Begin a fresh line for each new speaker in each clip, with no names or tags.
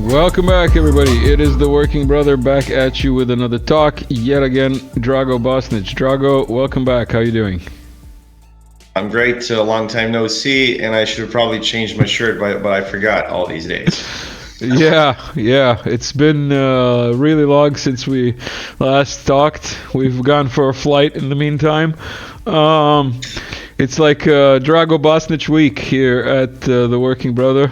Welcome back, everybody. It is the Working Brother back at you with another talk. Yet again, Drago Bosnic. Drago, welcome back. How you doing?
I'm great. A long time no see, and I should have probably changed my shirt, but I forgot all these days.
Yeah. It's been really long since we last talked. We've gone for a flight in the meantime. It's like Drago Bosnic week here at the Working Brother.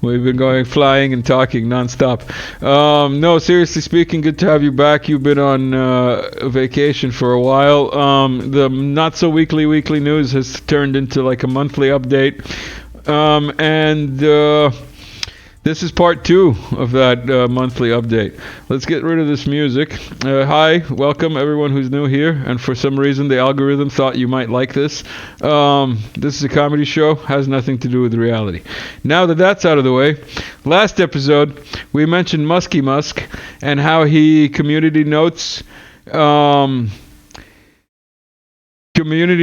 We've been flying and talking nonstop. No, seriously speaking, good to have you back. You've been on vacation for a while. The not so weekly news has turned into like a monthly update. This is part 2 of that monthly update. Let's get rid of this music. Hi, welcome everyone who's new here, and for some reason the algorithm thought you might like this. This is a comedy show, has nothing to do with reality. Now that that's out of the way, last episode we mentioned Muskie Musk and how he community notes Community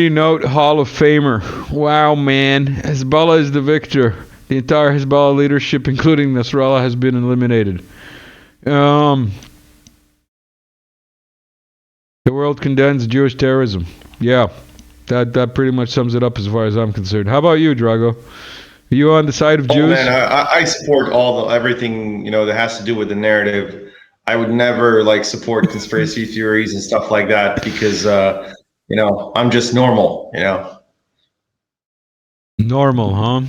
Note Hall of Famer. Wow, man. Hezbollah is the victor. The entire Hezbollah leadership, including Nasrallah, has been eliminated. The world condemns Jewish terrorism. Yeah, that pretty much sums it up as far as I'm concerned. How about you, Drago? Are you on the side of Jews?
Man, I support everything that has to do with the narrative. I would never support conspiracy theories and stuff like that because I'm just normal.
Normal, huh?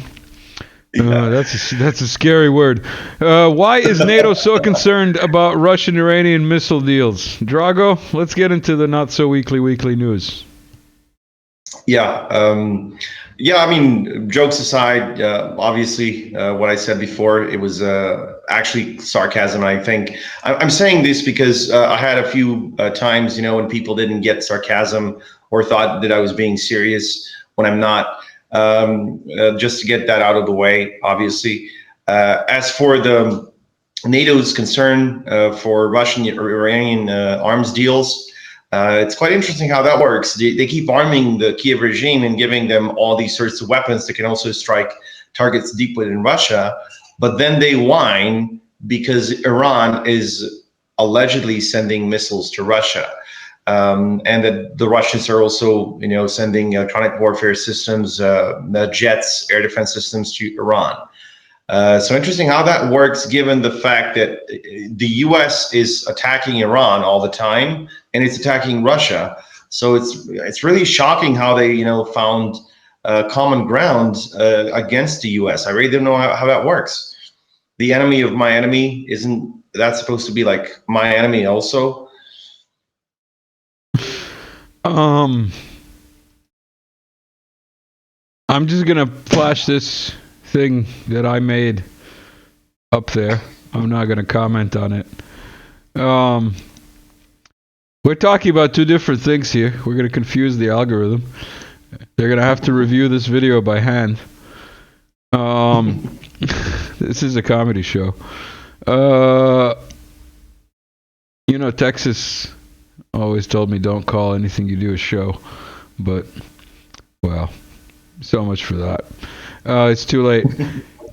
That's a scary word. Why is NATO so concerned about Russian Iranian missile deals? Drago, let's get into the not so weekly news.
Yeah. I mean, jokes aside, obviously, what I said before, it was actually sarcasm. I think I'm saying this because I had a few times, when people didn't get sarcasm or thought that I was being serious when I'm not. Just to get that out of the way, obviously. As for the NATO's concern for Russian Iranian arms deals, it's quite interesting how that works. They keep arming the Kiev regime and giving them all these sorts of weapons that can also strike targets deep within Russia, but then they whine because Iran is allegedly sending missiles to Russia. And that the Russians are also, sending electronic warfare systems, jets, air defense systems to Iran. So interesting how that works, given the fact that the U.S. is attacking Iran all the time, and it's attacking Russia. So it's really shocking how they, found common ground against the U.S. I really don't know how that works. The enemy of my enemy, isn't that supposed to be like my enemy also?
I'm just gonna flash this thing that I made up there. I'm not gonna comment on it. We're talking about two different things here. We're gonna confuse the algorithm. They're gonna have to review this video by hand. This is a comedy show. Texas always told me don't call anything you do a show, but well, so much for that. It's too late.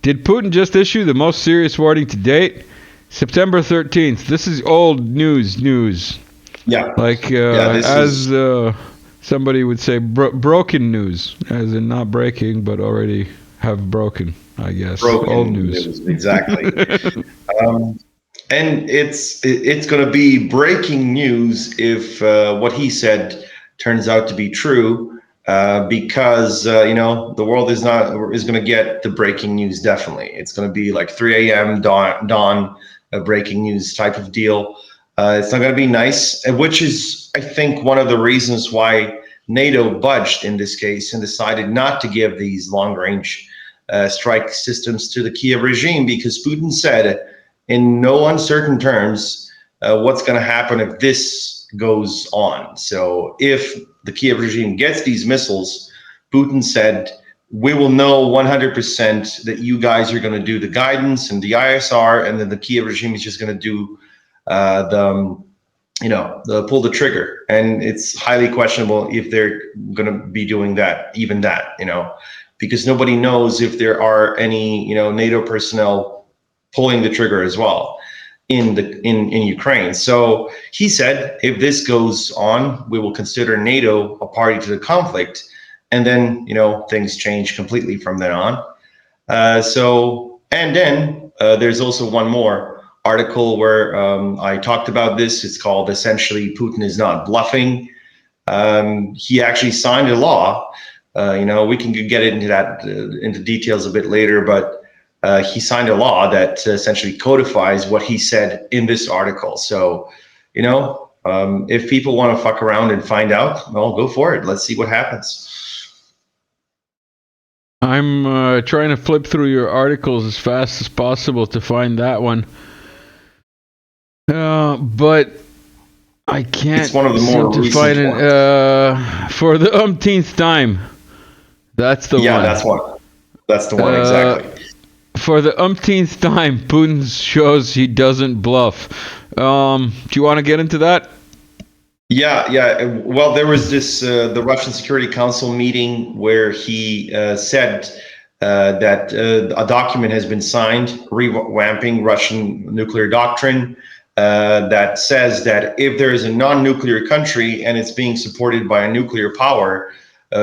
Did Putin just issue the most serious warning to date? September 13th. This is old news.
Yeah.
Somebody would say, broken news, as in not breaking, but already have broken, I guess.
Broken
old news.
Exactly. And it's going to be breaking news if what he said turns out to be true, because the world is going to get the breaking news. Definitely, it's going to be like 3 a.m. dawn breaking news type of deal. It's not going to be nice, which is, I think, one of the reasons why NATO budged in this case and decided not to give these long-range strike systems to the Kiev regime, because Putin said, in no uncertain terms, what's going to happen if this goes on. So if the Kiev regime gets these missiles, Putin said, we will know 100% that you guys are going to do the guidance and the ISR, and then the Kiev regime is just going to do pull the trigger. And it's highly questionable if they're going to be doing that, because nobody knows if there are any, NATO personnel pulling the trigger as well in Ukraine. So he said, if this goes on, we will consider NATO a party to the conflict, and then things change completely from then on. And then there's also one more article where I talked about this. It's called essentially Putin is not bluffing. He actually signed a law. We can get into that into details a bit later, but he signed a law that essentially codifies what he said in this article. So, if people want to fuck around and find out, well, go for it. Let's see what happens.
I'm trying to flip through your articles as fast as possible to find that one. But I can't
it's one of the more
seem to find it for the umpteenth time. That's the one.
Yeah, that's the one, exactly.
For the umpteenth time, Putin shows he doesn't bluff. Do you want to get into that?
Yeah. Well, there was this the Russian Security Council meeting where he said that a document has been signed revamping Russian nuclear doctrine that says that if there is a non-nuclear country and it's being supported by a nuclear power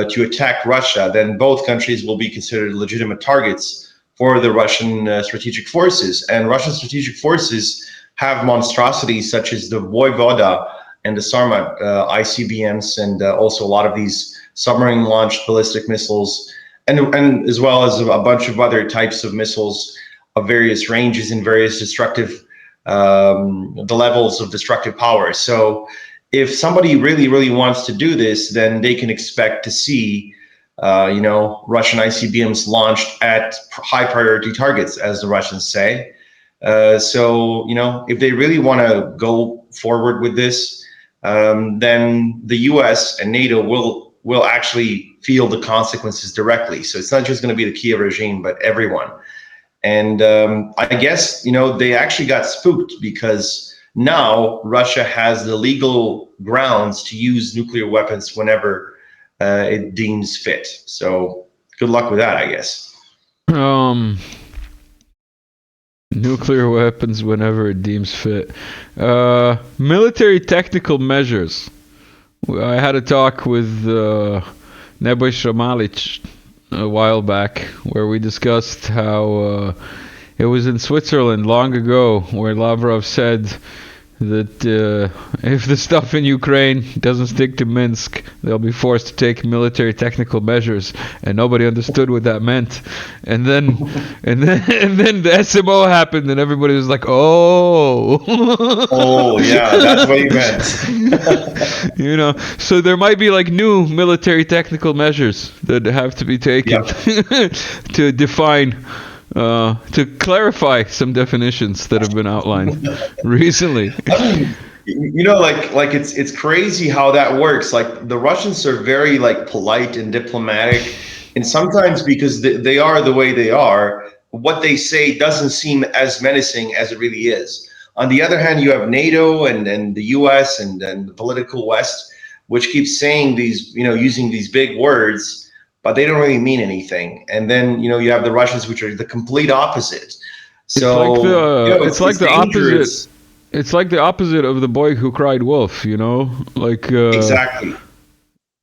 to attack Russia, then both countries will be considered legitimate targets for the Russian strategic forces. And Russian strategic forces have monstrosities such as the Voyvoda and the Sarmat ICBMs, and also a lot of these submarine-launched ballistic missiles, and as well as a bunch of other types of missiles of various ranges and various destructive, the levels of destructive power. So if somebody really, really wants to do this, then they can expect to see, Russian ICBMs launched at high-priority targets, as the Russians say. So if they really want to go forward with this, then the U.S. and NATO will actually feel the consequences directly. So it's not just going to be the Kiev regime, but everyone. And I guess they actually got spooked because now Russia has the legal grounds to use nuclear weapons whenever it deems fit. So good luck with that, I guess.
Nuclear weapons whenever it deems fit. Military technical measures. I had a talk with Neboj Shramalic a while back where we discussed how it was in Switzerland long ago where Lavrov said that if the stuff in Ukraine doesn't stick to Minsk, they'll be forced to take military technical measures, and nobody understood what that meant. And then the SMO happened, and everybody was like, "Oh,
oh yeah, that's what he meant."
So there might be like new military technical measures that have to be taken to define. To clarify some definitions that have been outlined recently.
It's crazy how that works. Like the Russians are very polite and diplomatic, and sometimes because they are the way they are, what they say doesn't seem as menacing as it really is. On the other hand, you have NATO and the US and the political West, which keeps saying these, using these big words, but they don't really mean anything. And then, you have the Russians, which are the complete opposite. So
it's like the opposite. It's like the opposite of the boy who cried wolf,
exactly.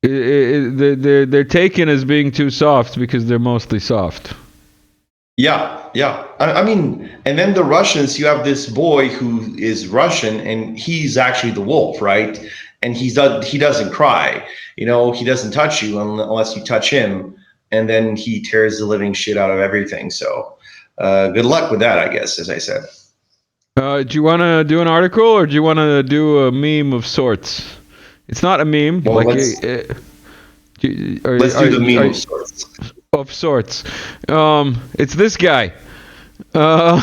They're taken as being too soft because they're mostly soft.
Yeah. I mean, and then the Russians, you have this boy who is Russian, and he's actually the wolf, right? And he doesn't cry. He doesn't touch you unless you touch him, and then he tears the living shit out of everything. So good luck with that, I guess, as I said.
Do you want to do an article, or do you want to do a meme of sorts? It's not a meme.
Well, let's do the meme of sorts.
Of sorts. It's this guy.
Mr.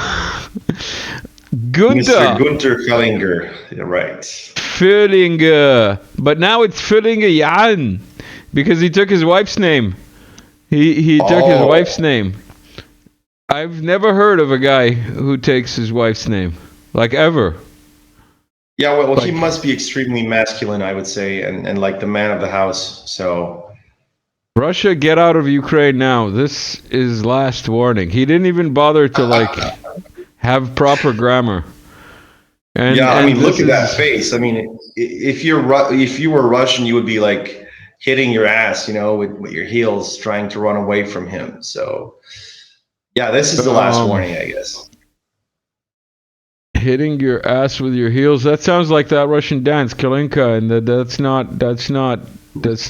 Gunter Fellinger, right.
Fellinger. But now it's Fellinger Jan, because he took his wife's name. He took his wife's name. I've never heard of a guy who takes his wife's name, ever.
Yeah, well, he must be extremely masculine, I would say, and like the man of the house, so...
Russia, get out of Ukraine now. This is last warning. He didn't even bother to, Have proper grammar. And,
yeah, I
and
mean, look
this
at that
is
face. I mean, if you were Russian, you would be like hitting your ass, with your heels, trying to run away from him. So, yeah, this is the last
um,
warning, I guess.
hitting your ass with your heels. That sounds like that Russian dance, Kalinka, and that's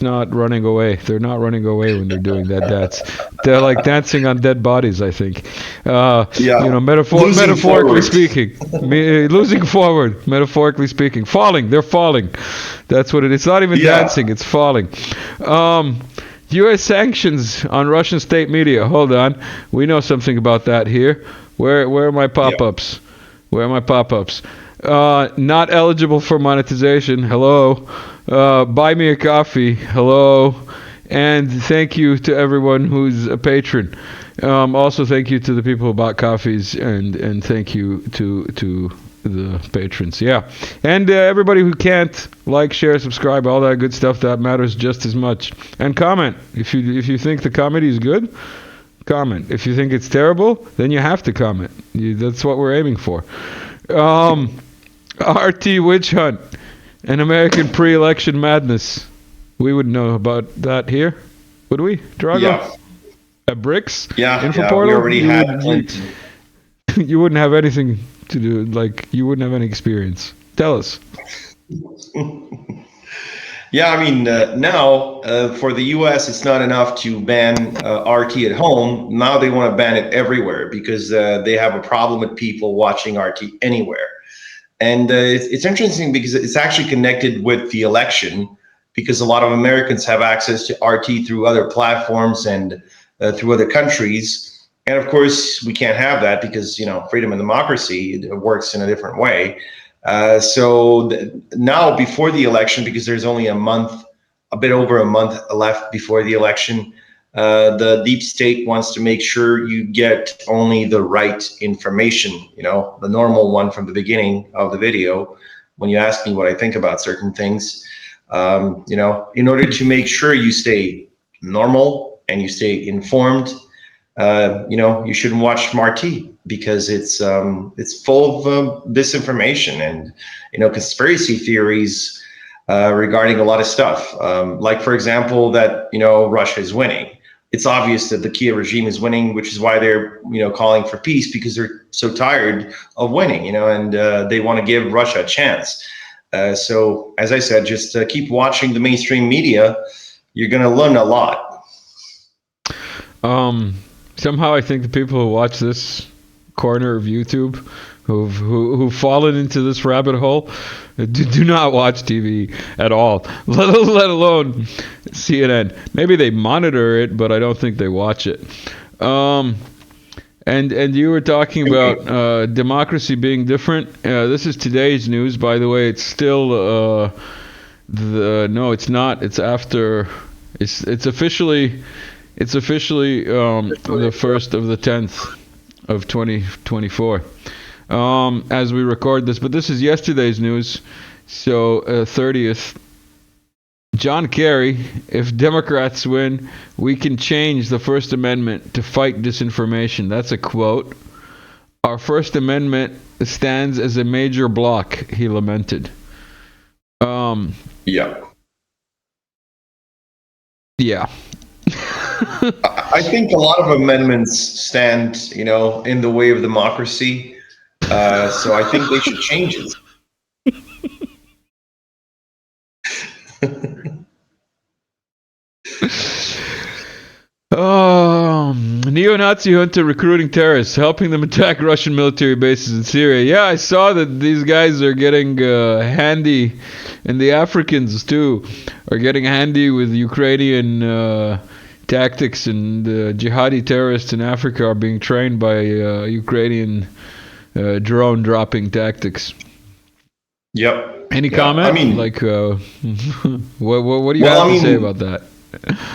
not running away. They're not running away when they're doing that dance. They're like dancing on dead bodies, I think.
Yeah, losing
Metaphorically
forward.
speaking, losing forward. Metaphorically speaking, falling. They're falling. That's what it is. It's not even
Yeah,
dancing. It's falling. U.S. sanctions on Russian state media. Hold on. We know something about that here. Where are my
yeah.
pop-ups? Where are my pop-ups? Not eligible for monetization. Hello. Buy me a coffee. Hello. And thank you to everyone who's a patron. Also, thank you to the people who bought coffees, and thank you to the patrons. Yeah. And everybody who can't like, share, subscribe, all that good stuff, that matters just as much. And comment. If you think the comedy is good, comment. If you think it's terrible, then you have to comment. That's what we're aiming for. RT Witch Hunt, an American pre-election madness. We would know about that here, would we, Drago?
Yeah,
At Bricks?
yeah,
Info
yeah. We
portal?
already had Clinton.
You wouldn't have anything to do, like, you wouldn't have any experience. Tell us.
Yeah, I mean, now for the U.S., it's not enough to ban RT at home. Now they want to ban it everywhere because they have a problem with people watching RT anywhere. And it's interesting because it's actually connected with the election, because a lot of Americans have access to RT through other platforms and through other countries. And of course, we can't have that because, freedom and democracy, it works in a different way. Now before the election, because there's only a bit over a month left before the election, the deep state wants to make sure you get only the right information, the normal one from the beginning of the video, when you ask me what I think about certain things, in order to make sure you stay normal and you stay informed, you shouldn't watch Marti because it's full of disinformation and conspiracy theories regarding a lot of stuff. Like, for example, that Russia is winning. It's obvious that the Kiev regime is winning, which is why they're calling for peace, because they're so tired of winning, and they want to give Russia a chance. So, as I said, just keep watching the mainstream media. You're going to learn a lot.
Somehow I think the people who watch this corner of YouTube, who've fallen into this rabbit hole, do not watch TV at all, let alone CNN. Maybe they monitor it, but I don't think they watch it. And you were talking about democracy being different. This is today's news, by the way. It's still no, it's not. It's after. It's officially. It's officially the 1st of the 10th of 2024 as we record this. But this is yesterday's news, so 30th. John Kerry, if Democrats win, we can change the First Amendment to fight disinformation. That's a quote. Our First Amendment stands as a major block, he lamented.
Yeah.
Yeah.
I think a lot of amendments stand, in the way of democracy. So I think they should change it.
NeoNazi Hunter recruiting terrorists, helping them attack Russian military bases in Syria. Yeah, I saw that these guys are getting handy, and the Africans too are getting handy with Ukrainian tactics, and jihadi terrorists in Africa are being trained by Ukrainian drone dropping tactics.
Yep.
Any comment?
I mean,
like, what do you have to say about that?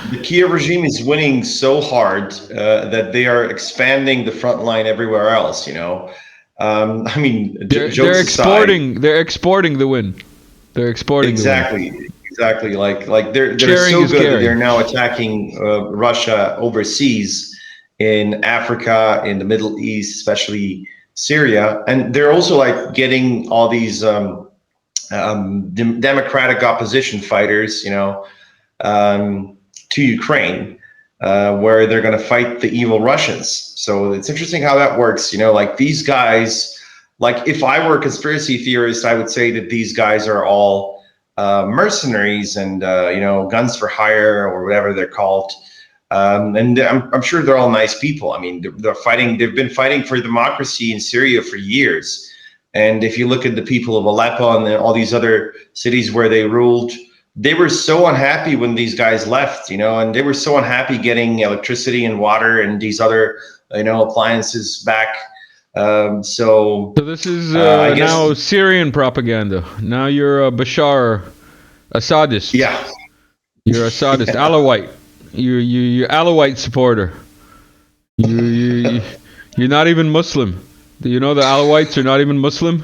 The Kiev regime is winning so hard that they are expanding the front line everywhere else. I mean,
they're exporting. They're exporting the win. They're exporting
exactly.
The win.
Exactly. Like they're
Sharing
so good
caring.
that they're now attacking Russia overseas, in Africa, in the Middle East, especially Syria, and they're also like getting all these democratic opposition fighters, to Ukraine, where they're going to fight the evil Russians. So it's interesting how that works. Like these guys, like if I were a conspiracy theorist, I would say that these guys are all mercenaries and, guns for hire or whatever they're called. And I'm sure they're all nice people. I mean, they're fighting. They've been fighting for democracy in Syria for years. And if you look at the people of Aleppo and all these other cities where they ruled, they were so unhappy when these guys left, and they were so unhappy getting electricity and water and these other, appliances back. So
this is now Syrian propaganda. Now you're a Bashar Assadist.
Yeah.
You're Assadist. Alawite. You're Alawite supporter. You're not even Muslim. Do you know the Alawites are not even Muslim?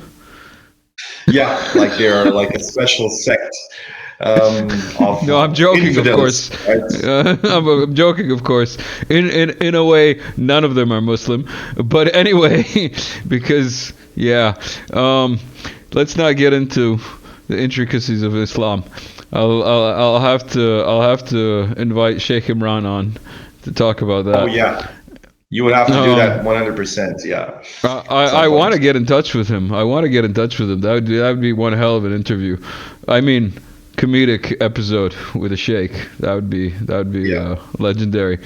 Yeah, like they're like a special sect.
No, I'm joking, infidels, of course. Right? I'm joking, of course. In a way, none of them are Muslim. But anyway, because let's not get into the intricacies of Islam. I'll have to invite Sheikh Imran on to talk about that.
Oh yeah, you would have to do that 100%. Yeah.
I want to get in touch with him. That would be one hell of an interview. I mean, comedic episode with a sheikh. That would be legendary.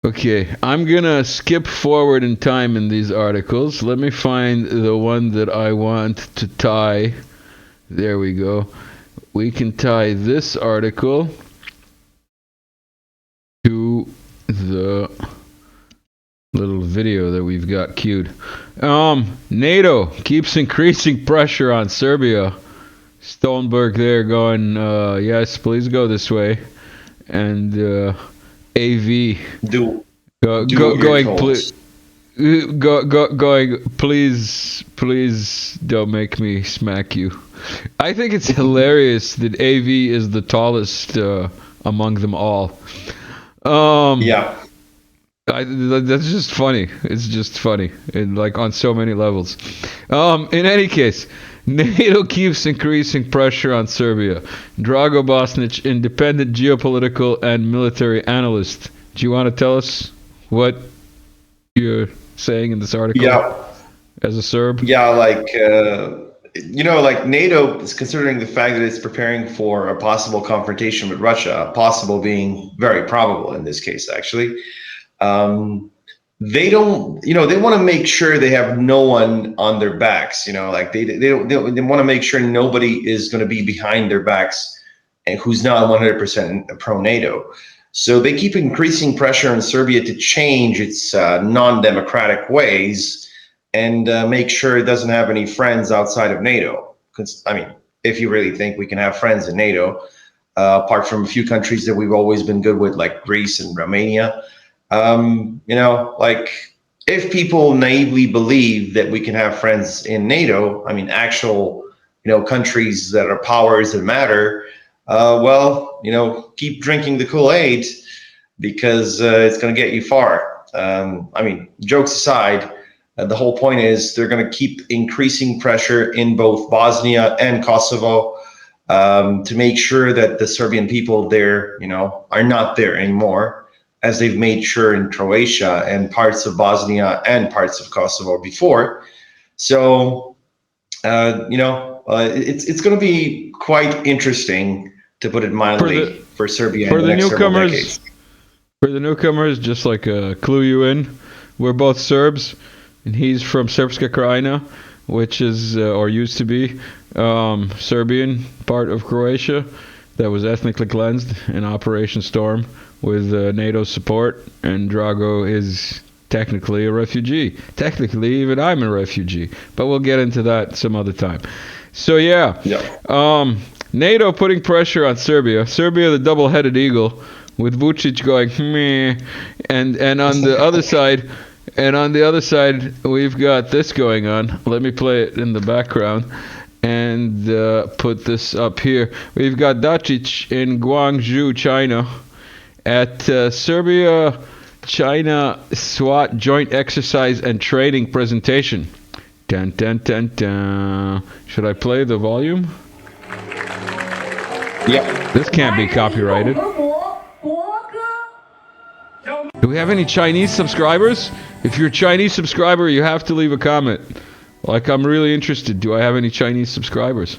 Okay, I'm gonna skip forward in time in these articles. Let me find the one that I want to tie. There we go. We can tie this article to the little video that we've got queued. NATO keeps increasing pressure on Serbia. Stoltenberg there going, yes, please go this way. And AV going, please don't make me smack you. I think it's hilarious that AV is the tallest among them all. That's just funny. It's just funny, and like on so many levels. In any case, NATO keeps increasing pressure on Serbia. Drago Bosnic, independent geopolitical and military analyst. Do you want to tell us what you're saying in this article?
Yeah.
As a Serb?
Yeah, like NATO is considering the fact that it's preparing for a possible confrontation with Russia, possible being very probable in this case, actually. They don't, they want to make sure they have no one on their backs, they want to make sure nobody is going to be behind their backs and who's not 100% pro-NATO. So they keep increasing pressure on Serbia to change its non-democratic ways and make sure it doesn't have any friends outside of NATO. Because, I mean, if you really think we can have friends in NATO, apart from a few countries that we've always been good with, like Greece and Romania, like if people naively believe that we can have friends in NATO, I mean, actual, countries that are powers that matter, keep drinking the Kool-Aid because it's going to get you far. I mean, jokes aside, the whole point is they're going to keep increasing pressure in both Bosnia and Kosovo to make sure that the Serbian people there, are not there anymore, as they've made sure in Croatia and parts of Bosnia and parts of Kosovo before. So, it's going to be quite interesting, to put it mildly, for Serbia in the next several decades.
For the newcomers, just like a clue you in, we're both Serbs, and he's from Srpska Krajina, which is, or used to be, Serbian part of Croatia that was ethnically cleansed in Operation Storm with NATO support, and Drago is technically a refugee. Technically, even I'm a refugee, but we'll get into that some other time. So NATO putting pressure on Serbia. Serbia, the double-headed eagle, with Vučić going meh, and on the other side, we've got this going on. Let me play it in the background and put this up here. We've got Dačić in Guangzhou, China, at Serbia China SWAT joint exercise and training presentation. Dun, dun, dun, dun. Should I play the volume?
Yeah.
This can't be copyrighted. Do we have any Chinese subscribers? If you're a Chinese subscriber, you have to leave a comment. Like, I'm really interested. Do I have any Chinese subscribers?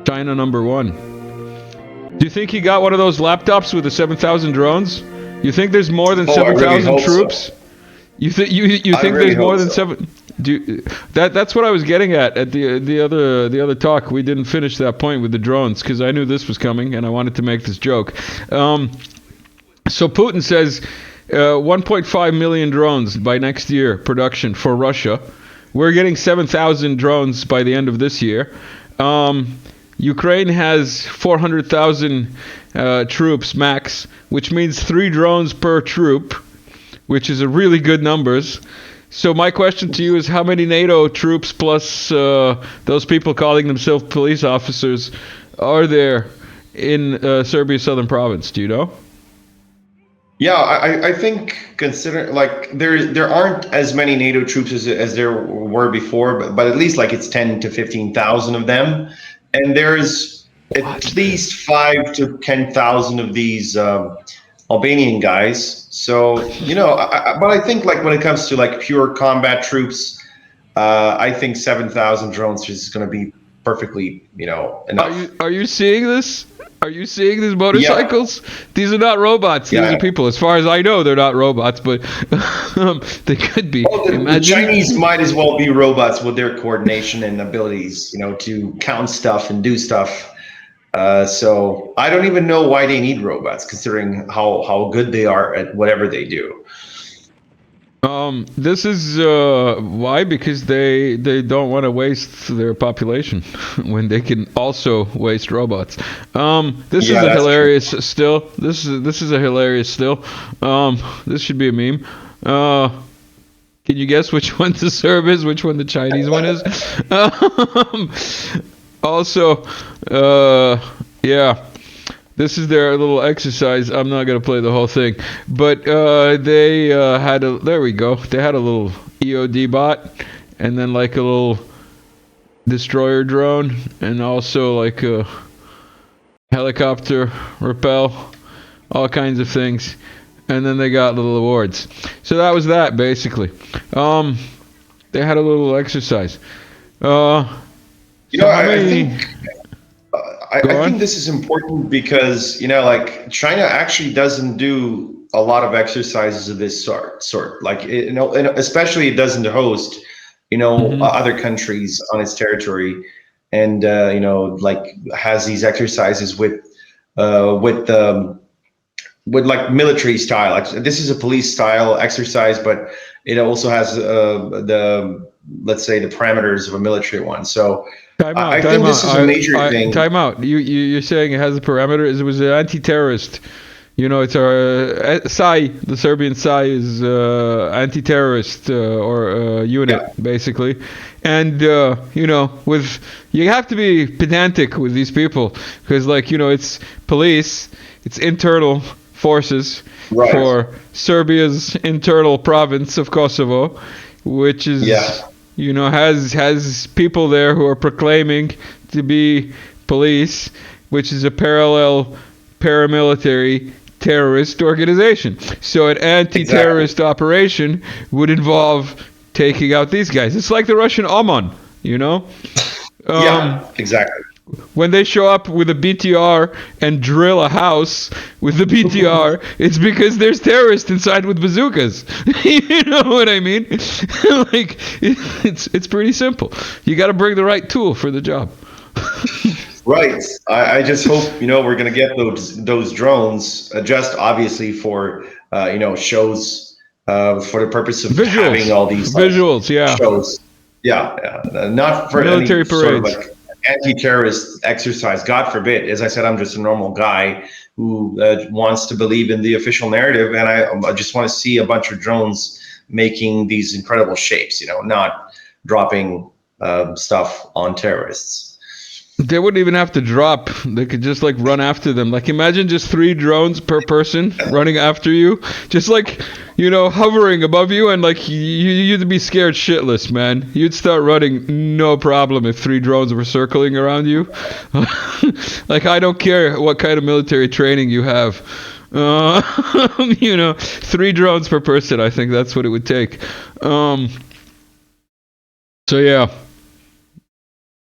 China #1. Do you think he got one of those laptops with the 7,000 drones? You think there's more than 7,000 troops? So. You think there's more than 7? That's what I was getting at the other talk. We didn't finish that point with the drones because I knew this was coming and I wanted to make this joke. So Putin says 1.5 million drones by next year production for Russia. We're getting 7,000 drones by the end of this year. Ukraine has 400,000 troops max, which means 3 drones per troop, which is a really good numbers. So my question to you is, how many NATO troops plus those people calling themselves police officers are there in Serbia's southern province? Do you know?
Yeah, I think consider like there aren't as many NATO troops as there were before, but at least like it's 10 to 15,000 of them, and there's at least 5 to 10,000 of these Albanian guys. So but I think like when it comes to like pure combat troops, I think 7,000 drones is going to be perfectly enough.
Are you seeing this? Are you seeing these motorcycles? Yeah. These are not robots. These are people. As far as I know, they're not robots, but they could be.
Well, the Chinese might as well be robots with their coordination and abilities, to count stuff and do stuff. So I don't even know why they need robots, considering how good they are at whatever they do.
This is why, because they don't want to waste their population when they can also waste robots. This is a hilarious true. Still. This is a hilarious still. This should be a meme. Can you guess which one the Serb is, which one the Chinese one is? Also, yeah. This is their little exercise. I'm not going to play the whole thing. But they had a... There we go. They had a little EOD bot. And then like a little destroyer drone. And also like a helicopter rappel. All kinds of things. And then they got little awards. So that was that, basically. They had a little exercise.
I think this is important because, like China actually doesn't do a lot of exercises of this sort. Like, and especially it doesn't host, other countries on its territory, and like has these exercises with like military style. Like, this is a police style exercise, but it also has let's say the parameters of a military one. So. I think this is a major thing.
Time out. You're saying it has a parameter? It was an anti-terrorist. It's our PSI. The Serbian PSI is anti-terrorist or unit, basically. And with you have to be pedantic with these people because, like, it's police, it's internal forces for Serbia's internal province of Kosovo, which is. Yeah. Has people there who are proclaiming to be police, which is a parallel paramilitary terrorist organization. So an anti-terrorist operation would involve taking out these guys. It's like the Russian OMON,
Yeah, exactly.
When they show up with a BTR and drill a house with the BTR, it's because there's terrorists inside with bazookas. You know what I mean? Like, it's pretty simple. You got to bring the right tool for the job.
Right. I just hope we're going to get those drones just obviously for shows for the purpose of having all these
visuals. Yeah.
Shows. Yeah. Not for
military
any
parades.
Sort of like anti-terrorist exercise. God forbid. As I said, I'm just a normal guy who wants to believe in the official narrative, and I just want to see a bunch of drones making these incredible shapes. Not dropping stuff on terrorists.
They wouldn't even have to drop. They could just like run after them. Like imagine just 3 drones per person running after you, just like hovering above you, and like you'd be scared shitless, man. You'd start running no problem if 3 drones were circling around you. Like I don't care what kind of military training you have. 3 drones per person. I think that's what it would take. So yeah.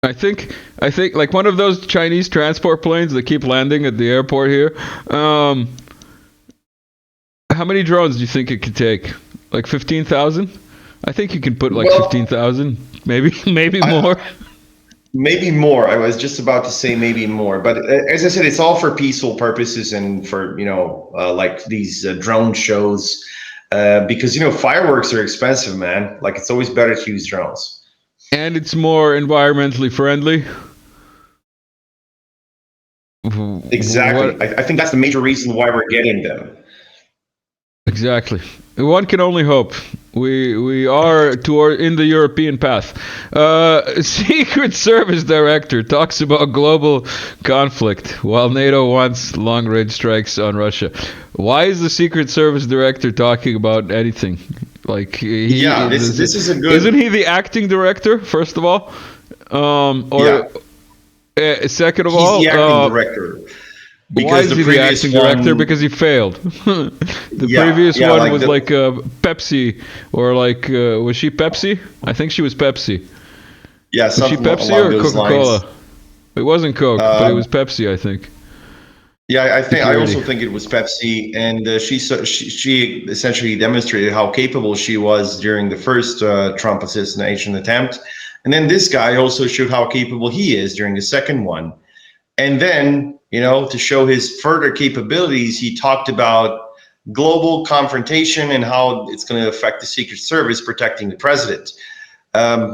I think like one of those Chinese transport planes that keep landing at the airport here. How many drones do you think it could take? Like 15,000? I think you can put like 15,000, maybe more.
Maybe more. I was just about to say maybe more, but as I said, it's all for peaceful purposes and for like these drone shows, because fireworks are expensive, man. Like it's always better to use drones.
And it's more environmentally friendly.
Exactly. I think that's the major reason why we're getting them.
Exactly. One can only hope. We are in the European path. Secret Service Director talks about global conflict while NATO wants long-range strikes on Russia. Why is the Secret Service Director talking about anything? Like this is a good. Isn't he the acting director? First of all, second of all,
he's the acting director.
Because why is he the acting director? Because he failed. The previous one was like Pepsi, or like was she Pepsi? I think she was Pepsi.
Yeah,
was she Pepsi or Coca-Cola? It wasn't Coke, but it was Pepsi, I think.
Yeah, I also think it was Pepsi, and she essentially demonstrated how capable she was during the first Trump assassination attempt, and then this guy also showed how capable he is during the second one, and then to show his further capabilities, he talked about global confrontation and how it's going to affect the Secret Service protecting the president.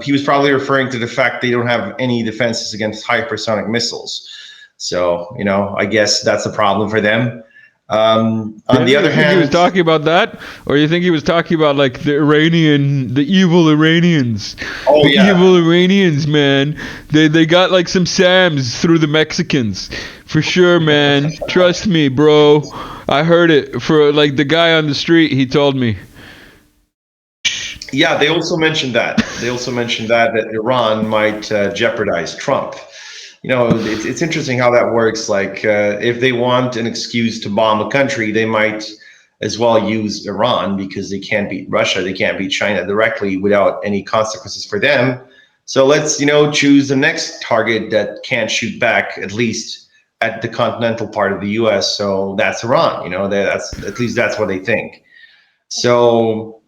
He was probably referring to the fact they don't have any defenses against hypersonic missiles. So, I guess that's a problem for them. On the other hand,
he was talking about that, or you think he was talking about like the evil Iranians?
Oh, yeah.
Evil Iranians, man. They got like some SAMs through the Mexicans, for sure, man. Trust me, bro. I heard it for like the guy on the street. He told me.
Yeah, they also mentioned that. That Iran might jeopardize Trump. It's interesting how that works. Like, if they want an excuse to bomb a country, they might as well use Iran because they can't beat Russia, they can't beat China directly without any consequences for them. So let's, choose the next target that can't shoot back, at least at the continental part of the U.S. So that's Iran. That's at least that's what they think. So.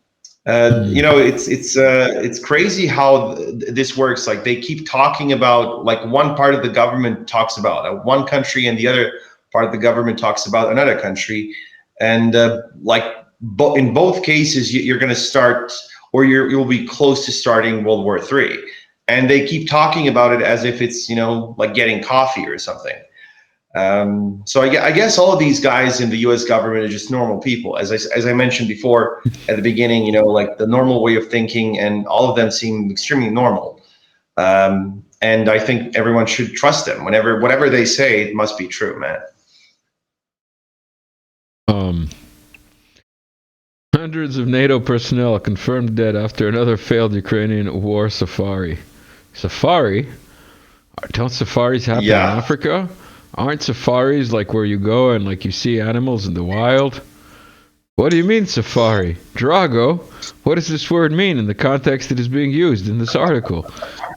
It's crazy how this works. Like they keep talking about, like one part of the government talks about one country and the other part of the government talks about another country. And in both cases, you're going to start, or you'll be close to starting World War III. And they keep talking about it as if it's, like getting coffee or something. So I guess all of these guys in the U.S. government are just normal people. As I mentioned before at the beginning, like the normal way of thinking, and all of them seem extremely normal. And I think everyone should trust them. Whatever they say, it must be true, man.
Hundreds of NATO personnel confirmed dead after another failed Ukrainian war safari. Safari? Don't safaris happen in Africa? Aren't safaris like where you go and like you see animals in the wild? What do you mean safari? Drago, what does this word mean in the context it is being used in this article?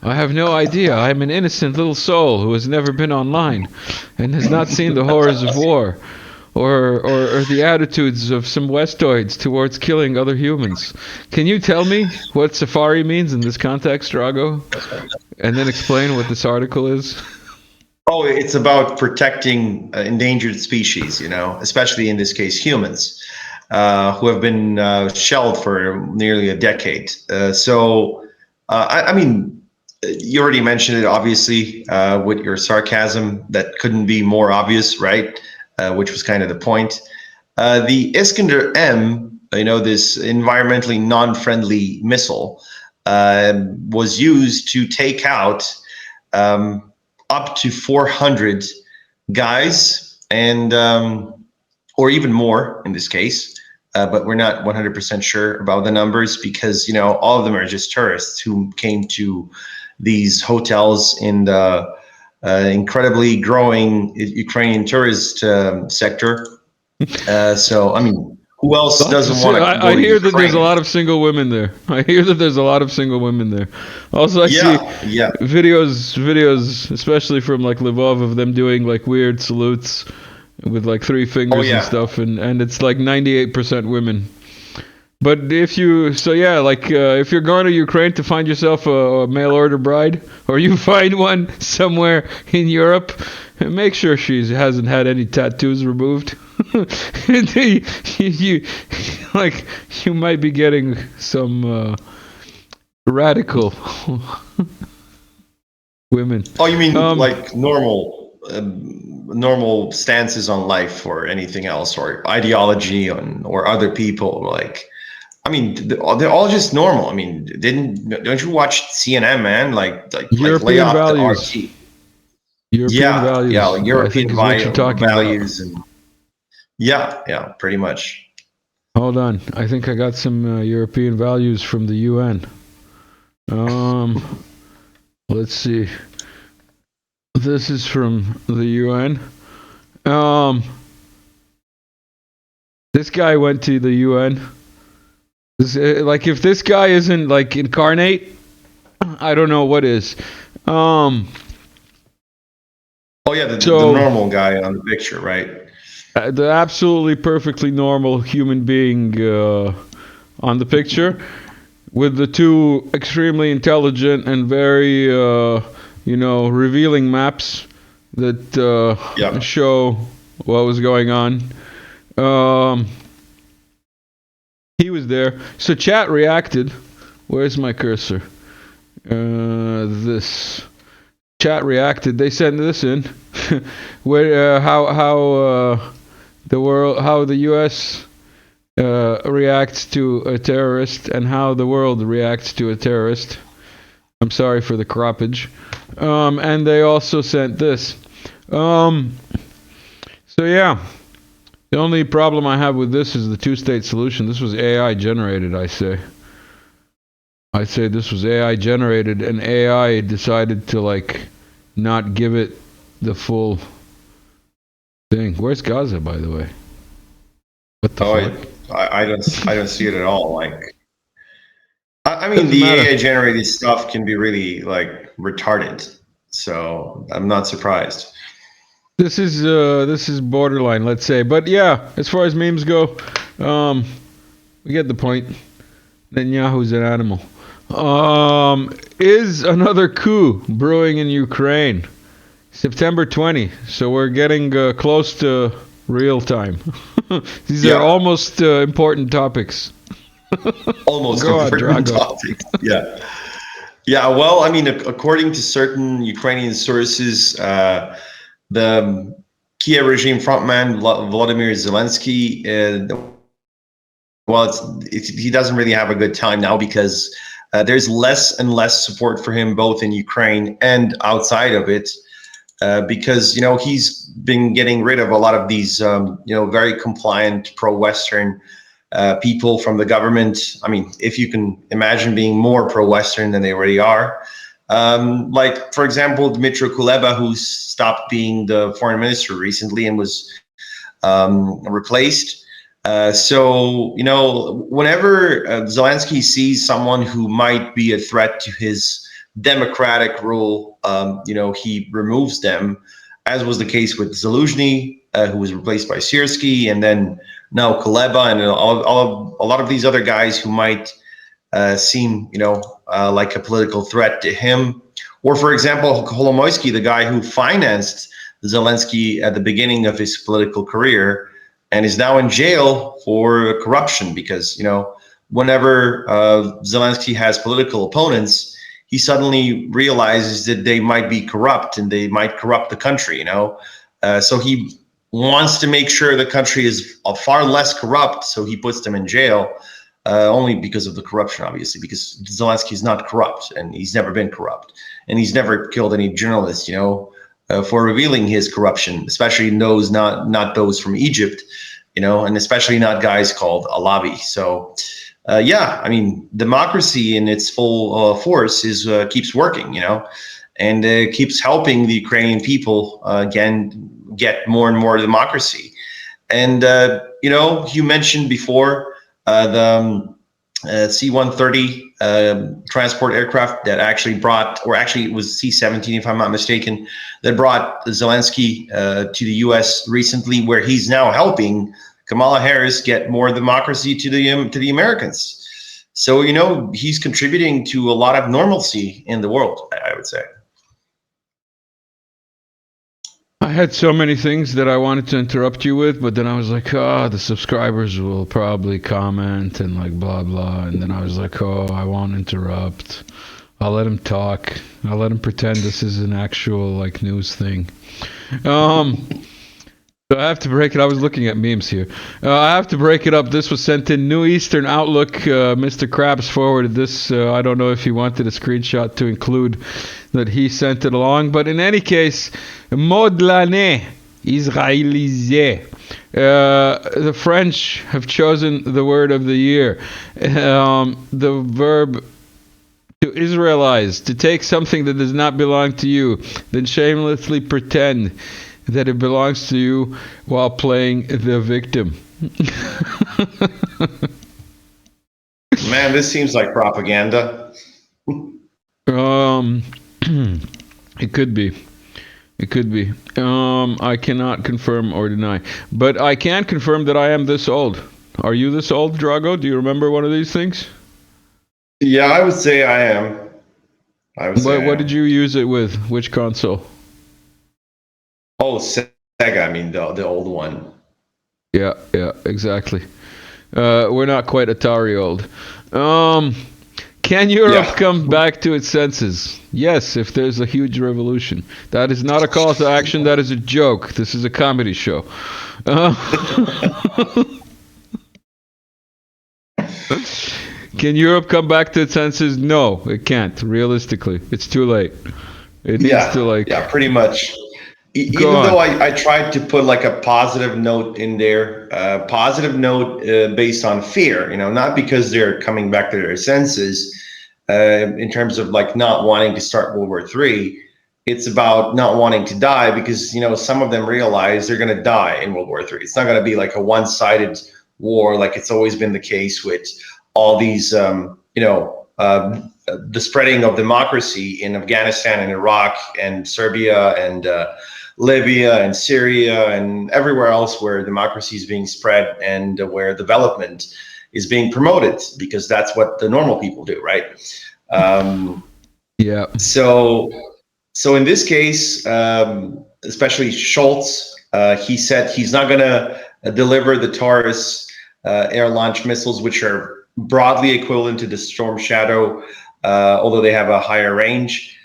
I have no idea. I am an innocent little soul who has never been online and has not seen the horrors of war or the attitudes of some Westoids towards killing other humans. Can you tell me what safari means in this context, Drago? And then explain what this article is?
Oh, it's about protecting endangered species, especially in this case, humans, who have been shelled for nearly a decade. I mean, you already mentioned it, obviously, with your sarcasm. That couldn't be more obvious, right? Which was kind of the point. The Iskander M, this environmentally non-friendly missile, was used to take out up to 400 guys, and or even more in this case. But we're not 100% sure about the numbers because, you know, all of them are just tourists who came to these hotels in the incredibly growing Ukrainian tourist sector. So, I mean, who else doesn't want to go
I
to
hear that there's a
Ukraine?
lot of single women there. I hear that there's a lot of single women there. Also, I see
Yeah.
videos, especially from like Lvov, of them doing like weird salutes with like three fingers
yeah.
and stuff, and it's like 98% women. But if you, so yeah, like if you're going to Ukraine to find yourself a mail order bride, or you find one somewhere in Europe, make sure she hasn't had any tattoos removed. you like you might be getting some radical women.
Oh, you mean like normal stances on life or anything else, or ideology on or other people? Like, I mean, they're all just normal. I mean, don't you watch CNN, man? Like lay
European
off
values.
the RT.
European values.
Yeah,
I
European
think is what you're talking
values,
about.
and yeah, pretty much.
Hold on, I think I got some European values from the UN. Let's see. This is from the UN. This guy went to the UN. Like, if this guy isn't like incarnate, I don't know what is.
Oh yeah, the normal guy on the picture, right?
The absolutely perfectly normal human being on the picture, with the two extremely intelligent and very, revealing maps that show what was going on. He was there. So chat reacted. Where's my cursor? This. Chat reacted. They sent this in. Where how the U.S. Reacts to a terrorist, and how the world reacts to a terrorist. I'm sorry for the croppage. And they also sent this. So yeah. The only problem I have with this is the two-state solution. This was AI generated, I say. I say this was AI generated, and AI decided to like not give it the full thing. Where's Gaza, by the way? What the fuck?
I don't see it at all. Like, I mean,
Doesn't
the
matter.
AI generated stuff can be really like retarded. So I'm not surprised.
This is borderline, let's say. But yeah, as far as memes go, we get the point. Netanyahu's an animal. Is another coup brewing in Ukraine? September 20. So we're getting close to real time. These are almost important topics.
Almost important topics. Yeah. Well, I mean, according to certain Ukrainian sources, the Kiev regime frontman Volodymyr Zelensky, he doesn't really have a good time now because there's less and less support for him both in Ukraine and outside of it, because he's been getting rid of a lot of these very compliant pro-Western people from the government. I mean, if you can imagine being more pro-Western than they already are. Like, for example, Dmytro Kuleba, who stopped being the foreign minister recently and was replaced. So, whenever Zelensky sees someone who might be a threat to his democratic rule, he removes them, as was the case with Zaluzhny, who was replaced by Syrskyi, and then now Kuleba, and a lot of these other guys who might seem, like a political threat to him. Or, for example, Kolomoisky, the guy who financed Zelensky at the beginning of his political career, and is now in jail for corruption because, whenever Zelensky has political opponents, he suddenly realizes that they might be corrupt and they might corrupt the country, So he wants to make sure the country is far less corrupt, so he puts them in jail. Only because of the corruption, obviously, because Zelensky is not corrupt and he's never been corrupt and he's never killed any journalists, for revealing his corruption, especially those not those from Egypt, and especially not guys called Alavi. So, yeah, I mean, democracy in its full force keeps working, and keeps helping the Ukrainian people again get more and more democracy. And you mentioned before the C-130 transport aircraft that actually brought, or actually it was C-17 if I'm not mistaken, that brought Zelensky to the U.S. recently, where he's now helping Kamala Harris get more democracy to the Americans. So he's contributing to a lot of normalcy in the world, I would say.
I had so many things that I wanted to interrupt you with, but then I was like, the subscribers will probably comment and like blah blah, and then I was like, I won't interrupt. I'll let him talk. I'll let him pretend this is an actual like news thing. So I have to break it. I was looking at memes here. I have to break it up. This was sent in New Eastern Outlook. Mr. Krabs forwarded this. I don't know if he wanted a screenshot to include that he sent it along. But in any case, Modlane Israelisé. The French have chosen the word of the year. The verb to Israelize, to take something that does not belong to you, then shamelessly pretend that it belongs to you while playing the victim.
Man, this seems like propaganda.
It could be. It could be. I cannot confirm or deny. But I can confirm that I am this old. Are you this old, Drago? Do you remember one of these things?
Yeah, I would say I am.
What did you use it with? Which console?
Oh, Sega. I mean, the old one.
Yeah, exactly. We're not quite Atari old. Can Europe come back to its senses? Yes, if there's a huge revolution. That is not a call to action. That is a joke. This is a comedy show. Can Europe come back to its senses? No, it can't. Realistically, it's too late. It needs to
pretty much. Even though I tried to put like a positive note in there, positive note based on fear, not because they're coming back to their senses in terms of like not wanting to start World War III. It's about not wanting to die because, some of them realize they're going to die in World War III. It's not going to be like a one-sided war like it's always been the case with all these, the spreading of democracy in Afghanistan and Iraq and Serbia and Libya and Syria and everywhere else where democracy is being spread and where development is being promoted, because that's what the normal people do, right? So in this case, especially Scholz, he said he's not going to deliver the Taurus air-launched missiles, which are broadly equivalent to the Storm Shadow, although they have a higher range.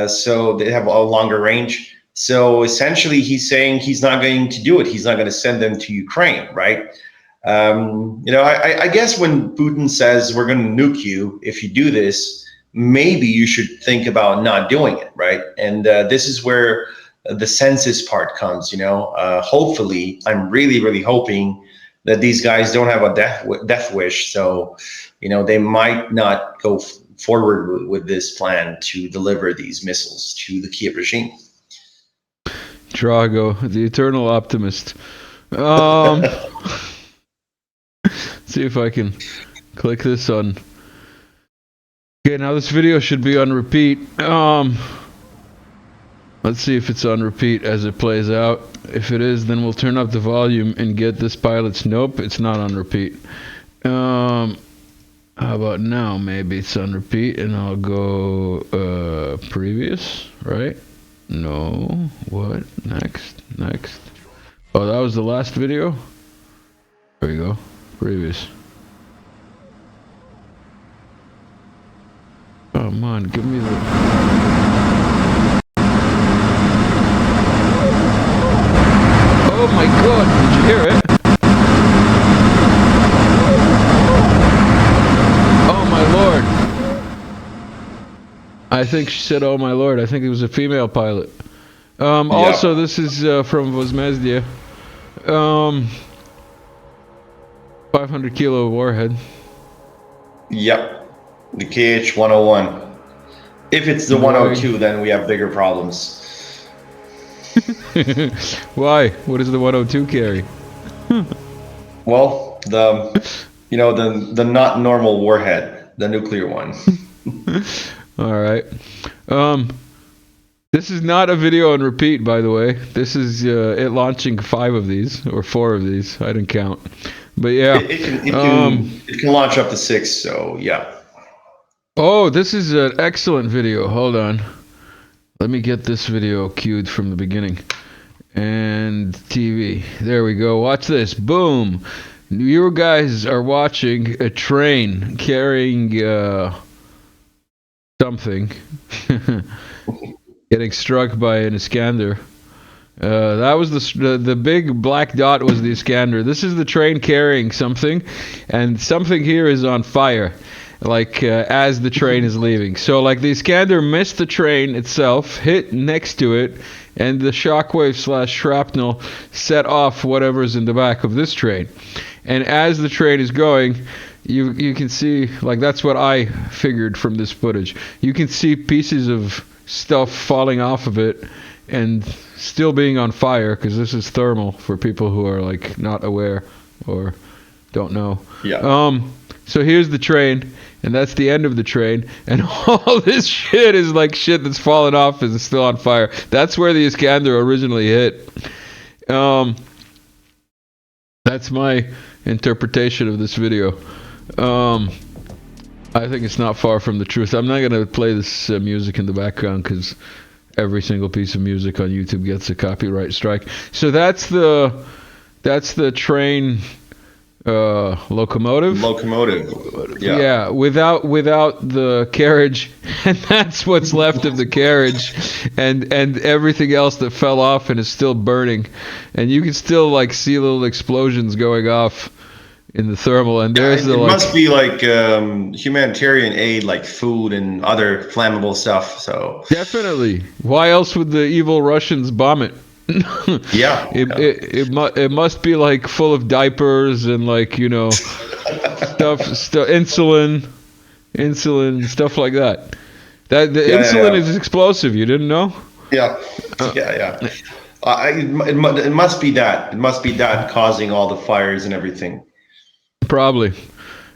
So they have a longer range. So essentially, he's saying he's not going to do it. He's not going to send them to Ukraine, right? I guess when Putin says we're going to nuke you if you do this, maybe you should think about not doing it, right? And this is where the census part comes. Hopefully, I'm really, really hoping that these guys don't have a death wish, so they might not go forward with this plan to deliver these missiles to the Kiev regime.
Drago, the eternal optimist. See if I can click this on. Okay, now this video should be on repeat. Let's see if it's on repeat as it plays out. If it is, then we'll turn up the volume and get this pilot's. Nope, it's not on repeat. How about now? Maybe it's on repeat, and I'll go previous, right? No. What? Next. Oh, that was the last video? There we go. Previous. Come on, give me the... Oh my god, did you hear it? Oh my lord. I think she said, oh my lord. I think it was a female pilot. Also, this is from Vozmezdia. 500 kilo warhead.
Yep. The KH-101. If it's the 102, then we have bigger problems.
Why? What does the 102 carry?
Well, the not normal warhead, the nuclear one.
All right. This is not a video on repeat, by the way. This is it launching 5 of these or 4 of these. I didn't count, but yeah,
it can launch up to 6. So yeah.
Oh, this is an excellent video. Hold on. Let me get this video queued from the beginning. And TV. There we go. Watch this. Boom. You guys are watching a train carrying something. Getting struck by an Iskander. That was the big black dot was the Iskander. This is the train carrying something, and something here is on fire, like as the train is leaving. So like the Iskander missed the train itself, hit next to it, and the shockwave / shrapnel set off whatever's in the back of this train. And as the train is going, you can see, like, that's what I figured from this footage. You can see pieces of stuff falling off of it and still being on fire, because this is thermal for people who are like not aware or don't know.
Yeah.
So here's the train, and that's the end of the train, and all this shit is like shit that's fallen off and is still on fire. That's where the Iskander originally hit. That's my interpretation of this video. I think it's not far from the truth. I'm not going to play this music in the background because every single piece of music on YouTube gets a copyright strike. So that's the train locomotive. Yeah, without the carriage, and that's what's left of the carriage, and everything else that fell off and is still burning, and you can still like see little explosions going off in the thermal, and there's
it must be like humanitarian aid, like food and other flammable stuff. So
definitely, why else would the evil Russians bomb it?
Yeah,
it must be like full of diapers and like, you know, stuff, insulin, stuff like that. That the insulin is explosive. You didn't know?
Yeah. It must be that. It must be that causing all the fires and everything.
Probably.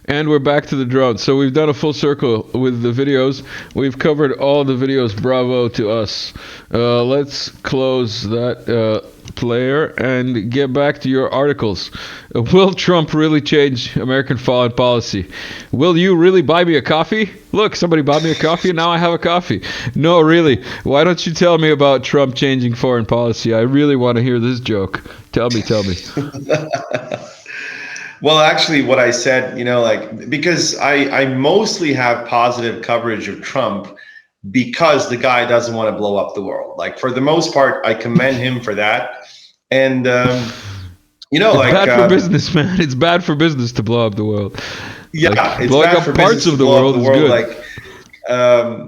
And we're back to the drone. So we've done a full circle with the videos. We've covered all the videos. Bravo to us. Let's close that player and get back to your articles. Will Trump really change American foreign policy? Will you really buy me a coffee? Look, somebody bought me a coffee and now I have a coffee. No, really. Why don't you tell me about Trump changing foreign policy? I really want to hear this joke. Tell me.
Well, actually, what I said, you know, like, because I mostly have positive coverage of Trump because the guy doesn't want to blow up the world. Like, for the most part, I commend him for that. And, you know,
it's bad for business, man. It's bad for business to blow up the world.
Yeah,
like,
it's
blowing
bad
up
for
parts of the world is good.
Like,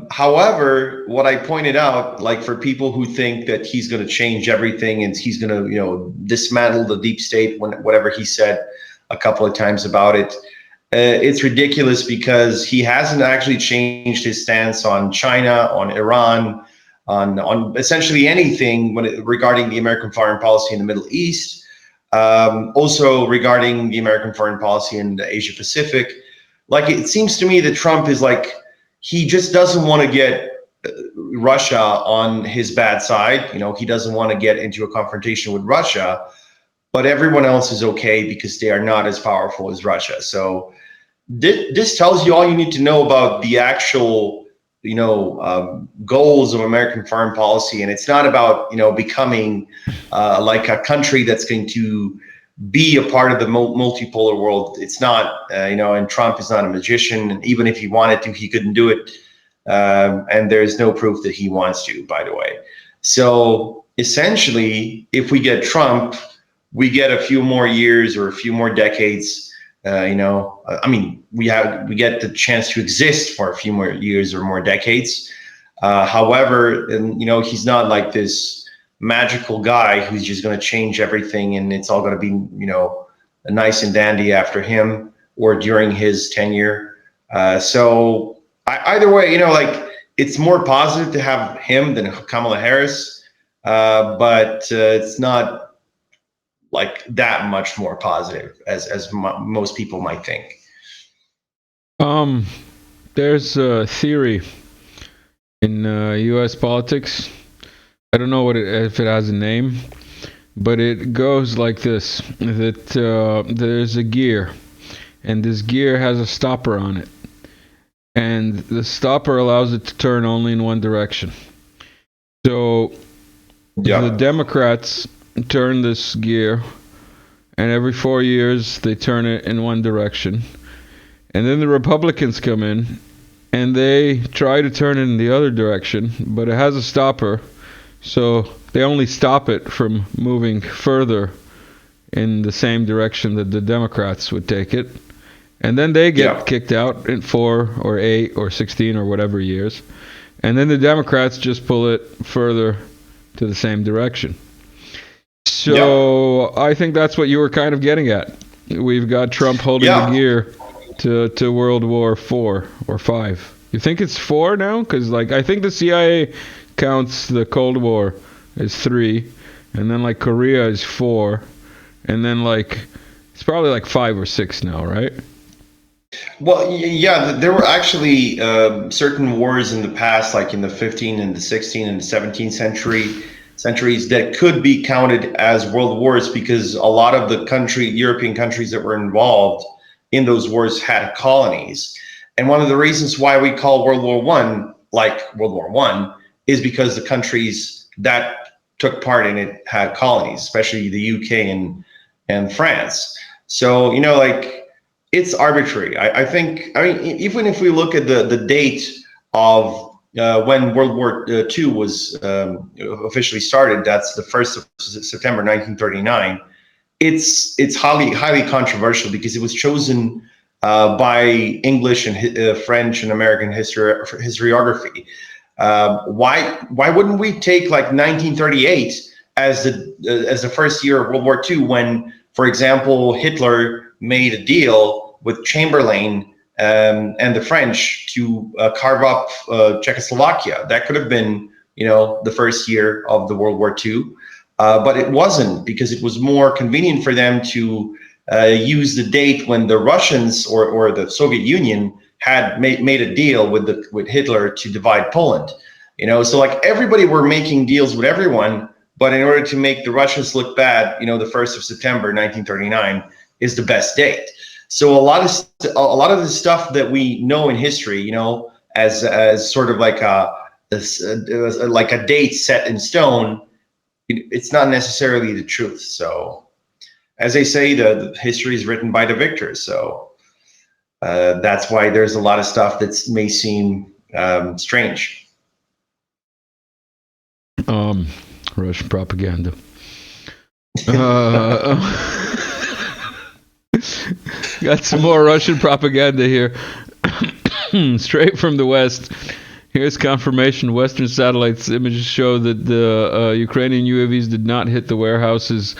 however, what I pointed out, like, for people who think that he's going to change everything and he's going to, you know, dismantle the deep state, whatever he said a couple of times about it, it's ridiculous, because he hasn't actually changed his stance on China, on Iran, on essentially anything regarding the American foreign policy in the Middle East, also regarding the American foreign policy in the Asia Pacific. Like, it seems to me that Trump is like, he just doesn't want to get Russia on his bad side. You know, he doesn't want to get into a confrontation with Russia, but everyone else is okay because they are not as powerful as Russia. So this tells you all you need to know about the actual, you know, goals of American foreign policy. And it's not about, you know, becoming like a country that's going to be a part of the multipolar world. It's not, you know, and Trump is not a magician. And even if he wanted to, he couldn't do it. And there's no proof that he wants to, by the way. So essentially, if we get Trump, we get a few more years or a few more decades, you know, I mean, we get the chance to exist for a few more years or more decades. However, and, you know, he's not like this magical guy who's just going to change everything and it's all going to be, nice and dandy after him or during his tenure. So either way, it's more positive to have him than Kamala Harris, but it's not like that much more positive as most people might think.
There's a theory in U.S. politics. I don't know if it has a name, but it goes like this: that there's a gear, and this gear has a stopper on it, and the stopper allows it to turn only in one direction. So the Democrats turn this gear, and every 4 years they turn it in one direction. And then the Republicans come in, and they try to turn it in the other direction, but it has a stopper, so they only stop it from moving further in the same direction that the Democrats would take it. And then they get kicked out in 4 or 8 or 16 or whatever years. And then the Democrats just pull it further to the same direction. So I think that's what you were kind of getting at. We've got Trump holding the gear to World War 4 or 5. You think it's 4 now? Because I think the CIA counts the Cold War as 3, and then Korea is 4, and then it's probably 5 or 6 now, right?
Well, yeah, there were actually certain wars in the past, like in the 15th and the 16th and the 17th centuries, that could be counted as world wars because a lot of the European countries that were involved in those wars had colonies. And one of the reasons why we call World War I World War I is because the countries that took part in it had colonies, especially the UK and France. So, it's arbitrary. I mean, even if we look at the date of when World War II was officially started, that's the 1st of September 1939. It's highly controversial because it was chosen by English and French and American historiography. Why wouldn't we take 1938 as the first year of World War II when, for example, Hitler made a deal with Chamberlain and the French to carve up Czechoslovakia? That could have been the first year of the World War II. But it wasn't, because it was more convenient for them to use the date when the Russians or the Soviet Union had made a deal with Hitler to divide Poland. So everybody were making deals with everyone, but in order to make the Russians look bad, the 1st of September 1939 is the best date. So a lot of the stuff that we know in history, as sort of like a date set in stone, it's not necessarily the truth. So, as they say, the history is written by the victors. So that's why there's a lot of stuff that may seem strange.
Russian propaganda. Got some more Russian propaganda here. Straight from the West. Here's confirmation. Western satellites images show that the Ukrainian UAVs did not hit the warehouses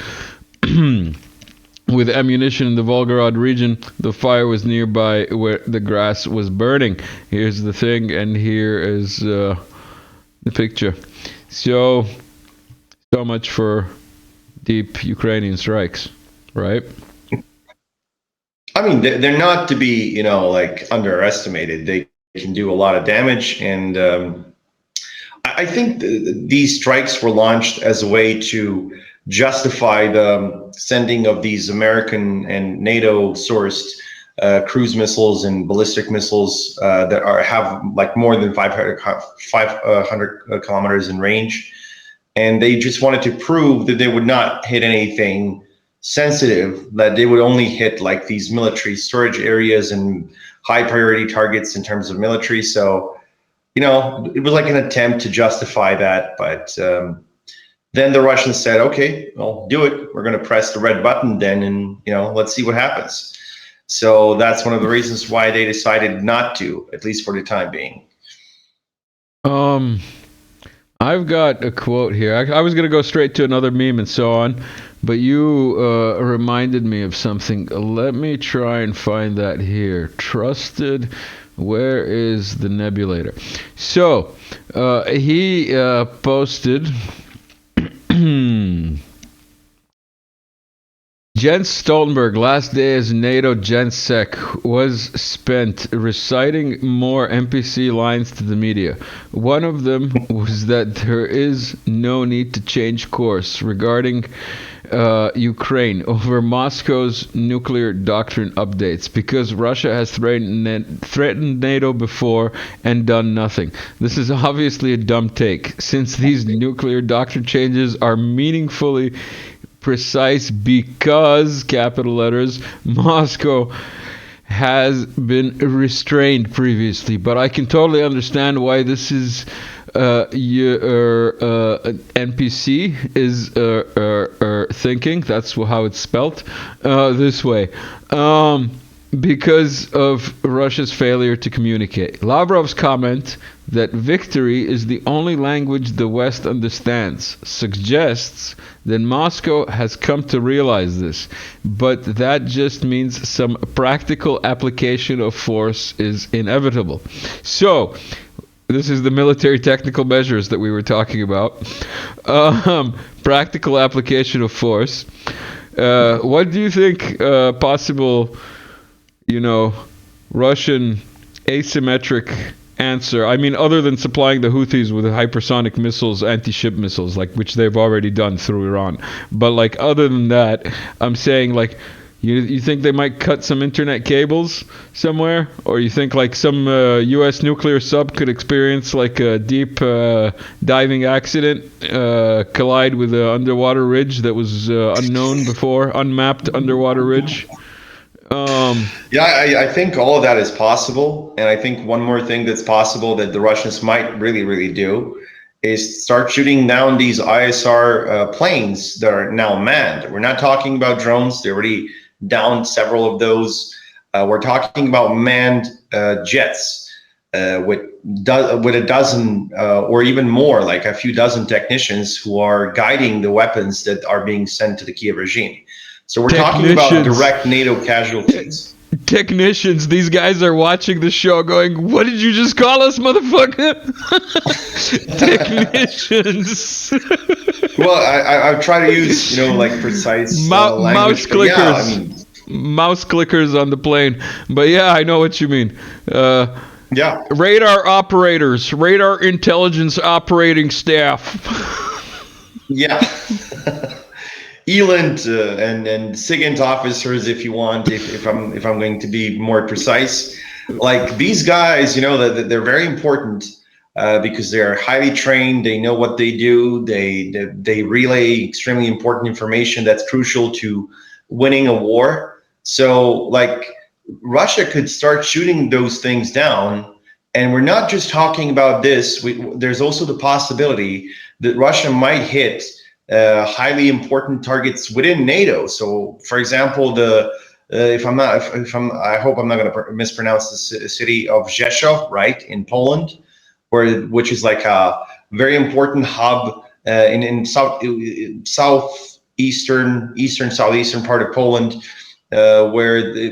with ammunition in the Volgograd region. The fire was nearby where the grass was burning. Here's the thing, and here is the picture. So much for deep Ukrainian strikes, right?
I mean, they're not to be, underestimated. They can do a lot of damage, and I think these strikes were launched as a way to justify the sending of these American and NATO sourced cruise missiles and ballistic missiles that have more than 500 kilometers in range, and they just wanted to prove that they would not hit anything sensitive, that they would only hit these military storage areas and high priority targets in terms of military. So, it was an attempt to justify that. But then the Russians said, okay, well, do it. We're going to press the red button then, and, let's see what happens. So that's one of the reasons why they decided not to, at least for the time being.
I've got a quote here. I was going to go straight to another meme and so on, but you reminded me of something. Let me try and find that here. Trusted. Where is the nebulator? So, he posted. Jens Stoltenberg, last day as NATO Gensec, was spent reciting more NPC lines to the media. One of them was that there is no need to change course regarding Ukraine over Moscow's nuclear doctrine updates because Russia has threatened NATO before and done nothing. This is obviously a dumb take, since these nuclear doctrine changes are meaningfully precise because, capital letters, Moscow has been restrained previously. But I can totally understand why this is your NPC is thinking. That's how it's spelt this way. Because of Russia's failure to communicate. Lavrov's comment that victory is the only language the West understands suggests that Moscow has come to realize this, but that just means some practical application of force is inevitable. So, this is the military technical measures that we were talking about. Practical application of force. What do you think possible, Russian asymmetric answer? I mean, other than supplying the Houthis with hypersonic missiles, anti-ship missiles, which they've already done through Iran. But other than that, I'm saying you think they might cut some internet cables somewhere, or you think some U.S. nuclear sub could experience a deep diving accident, collide with an underwater ridge that was unknown before, unmapped underwater ridge?
I think all of that is possible. And I think one more thing that's possible that the Russians might really, really do is start shooting down these ISR planes that are now manned. We're not talking about drones. They already downed several of those. We're talking about manned jets with a dozen or even more, like a few dozen technicians who are guiding the weapons that are being sent to the Kiev regime. So we're talking about direct NATO casualties.
Technicians, these guys are watching the show going, what did you just call us, motherfucker? Technicians.
Well, I try to use, precise
mouse
language.
clickers. Mouse clickers on the plane. But yeah, I know what you mean. Radar operators, radar intelligence operating staff.
Yeah. ELINT and SIGINT officers, if you want, if I'm going to be more precise, these guys, they're very important because they're highly trained. They know what they do. They relay extremely important information that's crucial to winning a war. So Russia could start shooting those things down. And we're not just talking about this. There's also the possibility that Russia might hit highly important targets within NATO. So, for example, I hope I'm not going to mispronounce the city of Rzeszów, right, in Poland, which is a very important hub in southeastern part of Poland,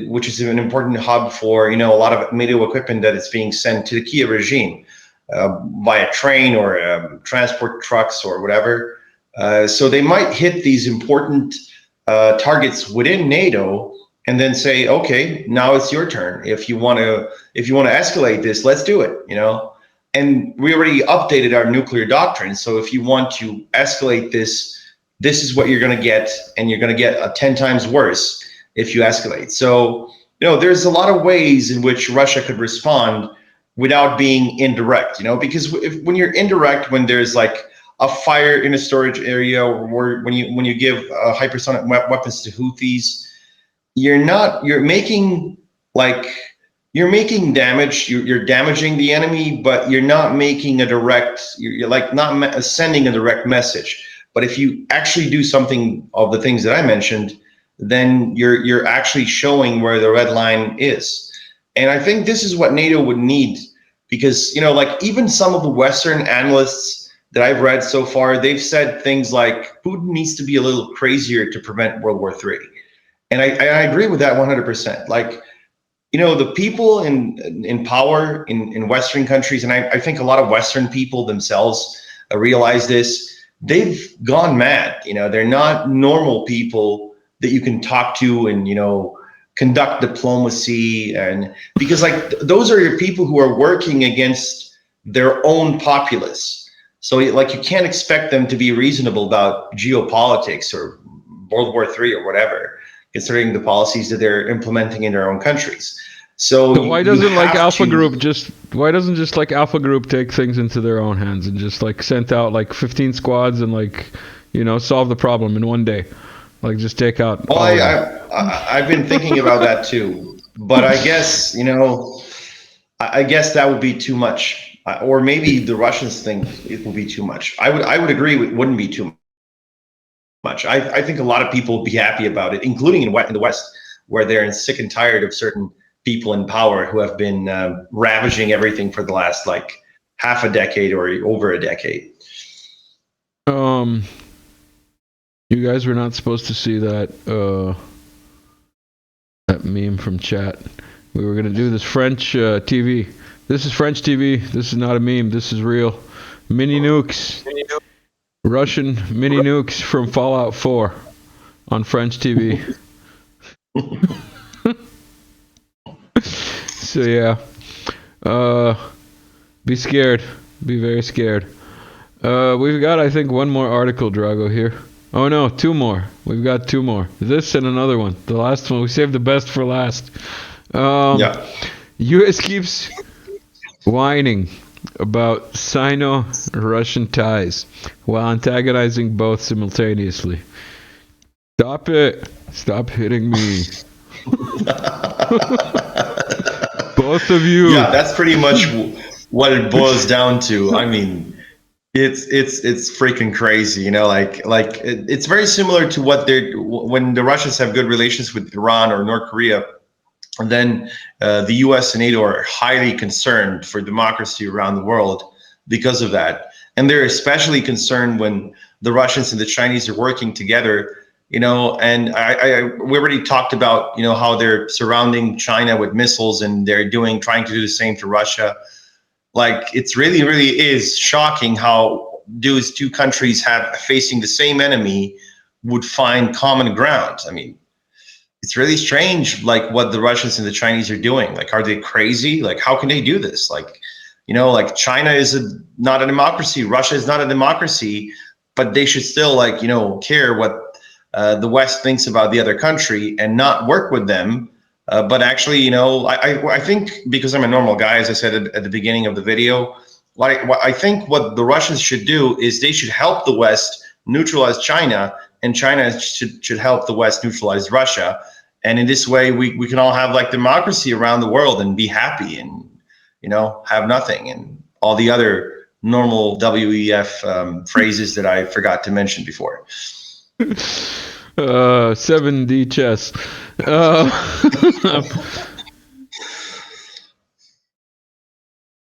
which is an important hub for a lot of NATO equipment that is being sent to the Kiev regime via train or transport trucks or whatever. So they might hit these important targets within NATO and then say, okay, now it's your turn. If you want to escalate this, let's do it, And we already updated our nuclear doctrine. So if you want to escalate this is what you're going to get, and you're going to get 10 times worse if you escalate. So, there's a lot of ways in which Russia could respond without being indirect, because when you're indirect, when there's a fire in a storage area, or when you give hypersonic weapons to Houthis, you're making damage. You're damaging the enemy, but you're not making a direct. You're not sending a direct message. But if you actually do something of the things that I mentioned, then you're actually showing where the red line is. And I think this is what NATO would need, because even some of the Western analysts that I've read so far, they've said things like Putin needs to be a little crazier to prevent World War III. And I agree with that 100%. Like, the people in power in Western countries, and I think a lot of Western people themselves realize this, they've gone mad. They're not normal people that you can talk to and, conduct diplomacy. And because those are your people who are working against their own populace. So you can't expect them to be reasonable about geopolitics or World War III or whatever, considering the policies that they're implementing in their own countries. So
why doesn't Alpha Group take things into their own hands and just sent out 15 squads and solve the problem in one day? Just take out.
Well, I've been thinking about that too, but I guess that would be too much, or maybe the Russians think it will be too much. I would agree it wouldn't be too much. I think a lot of people would be happy about it, including in the West, where they're sick and tired of certain people in power who have been ravaging everything for the last half a decade or over a decade.
You guys were not supposed to see that that meme from chat. We were gonna do this French TV. This is French TV. This is not a meme. This is real. Mini nukes. Russian mini nukes from Fallout 4 on French TV. So yeah, be scared. Be very scared. We've got, I think, one more article, Drago, here. Oh no, two more. We've got two more. This and another one. The last one, we saved the best for last.
Yeah.
U.S. keeps whining about Sino-Russian ties while antagonizing both simultaneously. Stop it. Stop hitting me. Both of you.
Yeah, that's pretty much what it boils down to. I mean, it's freaking crazy, it's very similar to when the Russians have good relations with Iran or North Korea, and then the US and NATO are highly concerned for democracy around the world because of that. And they're especially concerned when the Russians and the Chinese are working together, and we already talked about, how they're surrounding China with missiles and they're trying to do the same to Russia. It's really, really is shocking how those two countries facing the same enemy would find common ground. I mean, it's really strange, what the Russians and the Chinese are doing. Are they crazy? How can they do this? China is not a democracy. Russia is not a democracy, but they should still, care what the West thinks about the other country and not work with them. But actually, I think, because I'm a normal guy, as I said at the beginning of the video, I think what the Russians should do is they should help the West neutralize China, and China should help the West neutralize Russia. And in this way, we can all have democracy around the world and be happy and, have nothing, and all the other normal WEF phrases that I forgot to mention before.
7D chess.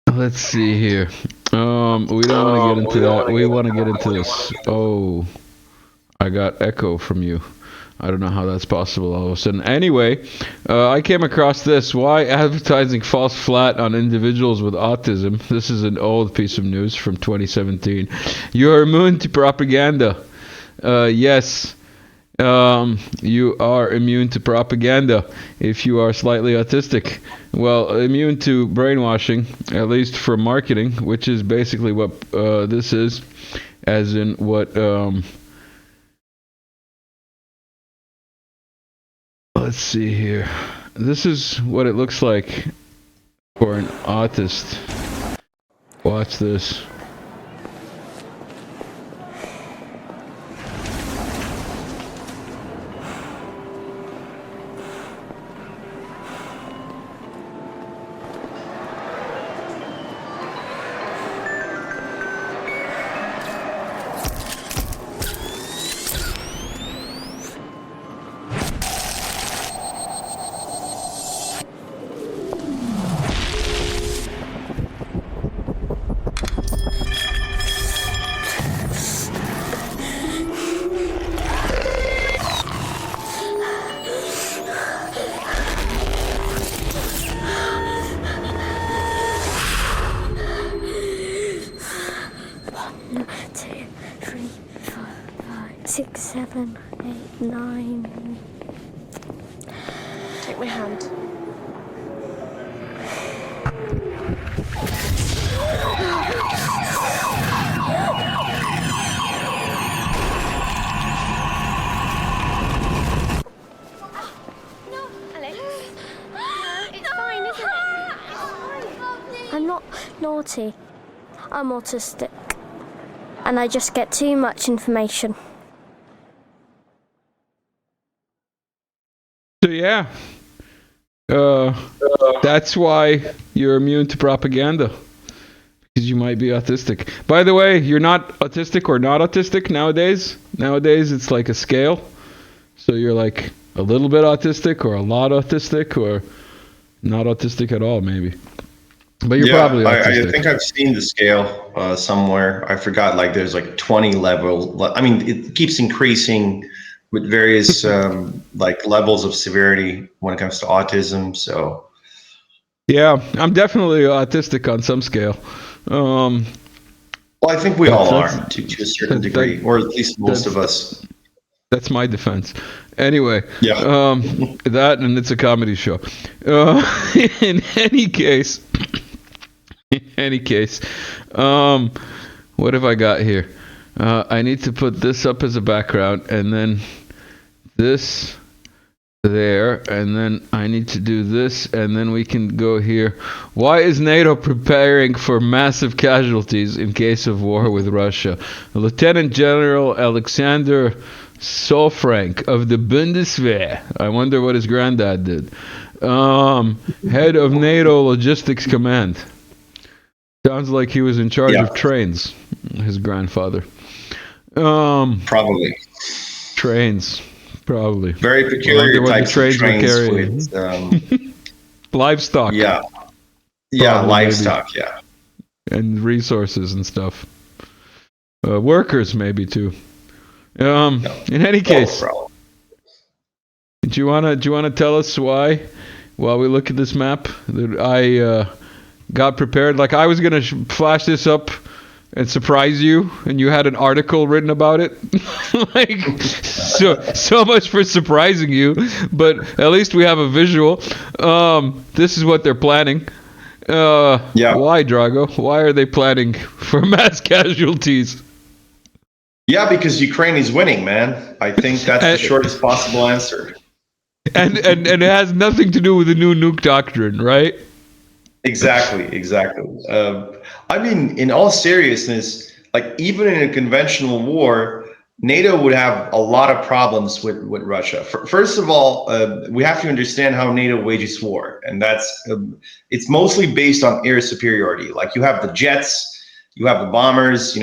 Let's see here. We don't want to get into that. We want to get into this. Oh, I got echo from you. I don't know how that's possible all of a sudden. Anyway, I came across this. Why advertising falls flat on individuals with autism? This is an old piece of news from 2017. You're immune to propaganda. Yes. You are immune to propaganda if you are slightly autistic. Well, immune to brainwashing, at least for marketing, which is basically what this is, as in what... let's see here. This is what it looks like for an autist. Watch this.
7, 8, 9.
Take my hand.
I'm not naughty. I'm autistic. And I just get too much information.
So yeah, that's why you're immune to propaganda, because you might be autistic. By the way, you're not autistic or not autistic nowadays. Nowadays, it's like a scale. So you're like a little bit autistic or a lot autistic or not autistic at all, maybe. But you're probably autistic.
I think I've seen the scale somewhere. I forgot, like there's like 20 level. I mean, it keeps increasing with various like levels of severity when it comes to autism. So
yeah, I'm definitely autistic on some scale.
Well, I think we all are to a certain degree, or at least most of us.
That's my defense. Anyway,
yeah.
That, and it's a comedy show. In any case, what have I got here? I need to put this up as a background, and then this there, and then I need to do this, and then we can go here. Why is NATO preparing for massive casualties in case of war with Russia? Lieutenant General Alexander Solfrank of the Bundeswehr. I wonder what his granddad did. Head of NATO Logistics Command. Sounds like he was in charge of trains. His grandfather.
Probably.
Trains. Probably.
Very peculiar types of trains with
livestock.
Yeah. Yeah, livestock, maybe. Yeah.
And resources and stuff. Workers maybe too. In any case, do you wanna tell us why, while we look at this map, that I got prepared? Like I was gonna flash this up and surprise you, and you had an article written about it. Like so much for surprising you, but at least we have a visual. This is what they're planning. Why, Drago? Why are they planning for mass casualties?
Yeah, because Ukraine is winning, man. I think that's the shortest possible answer.
And it has nothing to do with the new nuke doctrine, right?
Exactly. I mean, in all seriousness, like even in a conventional war, NATO would have a lot of problems with Russia. First of all, we have to understand how NATO wages war, and that's it's mostly based on air superiority. Like you have the jets, you have the bombers,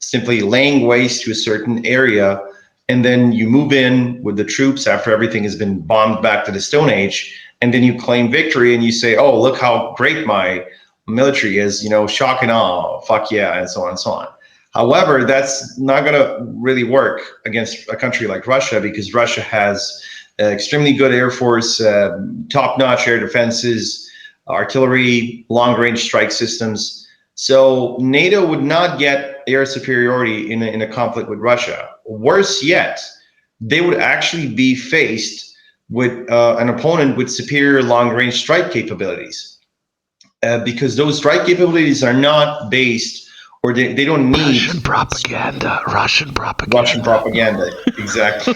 simply laying waste to a certain area, and then you move in with the troops after everything has been bombed back to the Stone Age, and then you claim victory and you say, oh, look how great my military is, shock and awe, fuck yeah, and so on and so on. However, that's not going to really work against a country like Russia, because Russia has extremely good air force, top-notch air defenses, artillery, long-range strike systems. So NATO would not get air superiority in a conflict with Russia. Worse yet, they would actually be faced with an opponent with superior long-range strike capabilities, because those strike capabilities are not based, or they don't need
Russian propaganda,
exactly.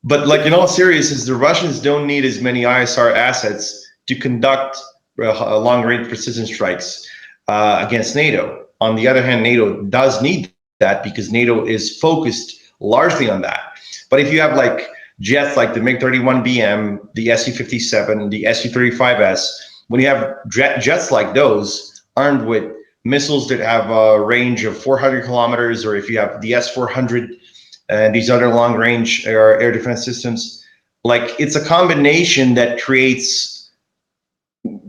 But like in all seriousness, the Russians don't need as many ISR assets to conduct long-range precision strikes against NATO. On the other hand, NATO does need that because NATO is focused largely on that. But if you have like jets like the MiG-31BM, the Su-57, the Su-35S, when you have jets like those armed with missiles that have a range of 400 kilometers, or if you have the S-400 and these other long-range air defense systems, like it's a combination that creates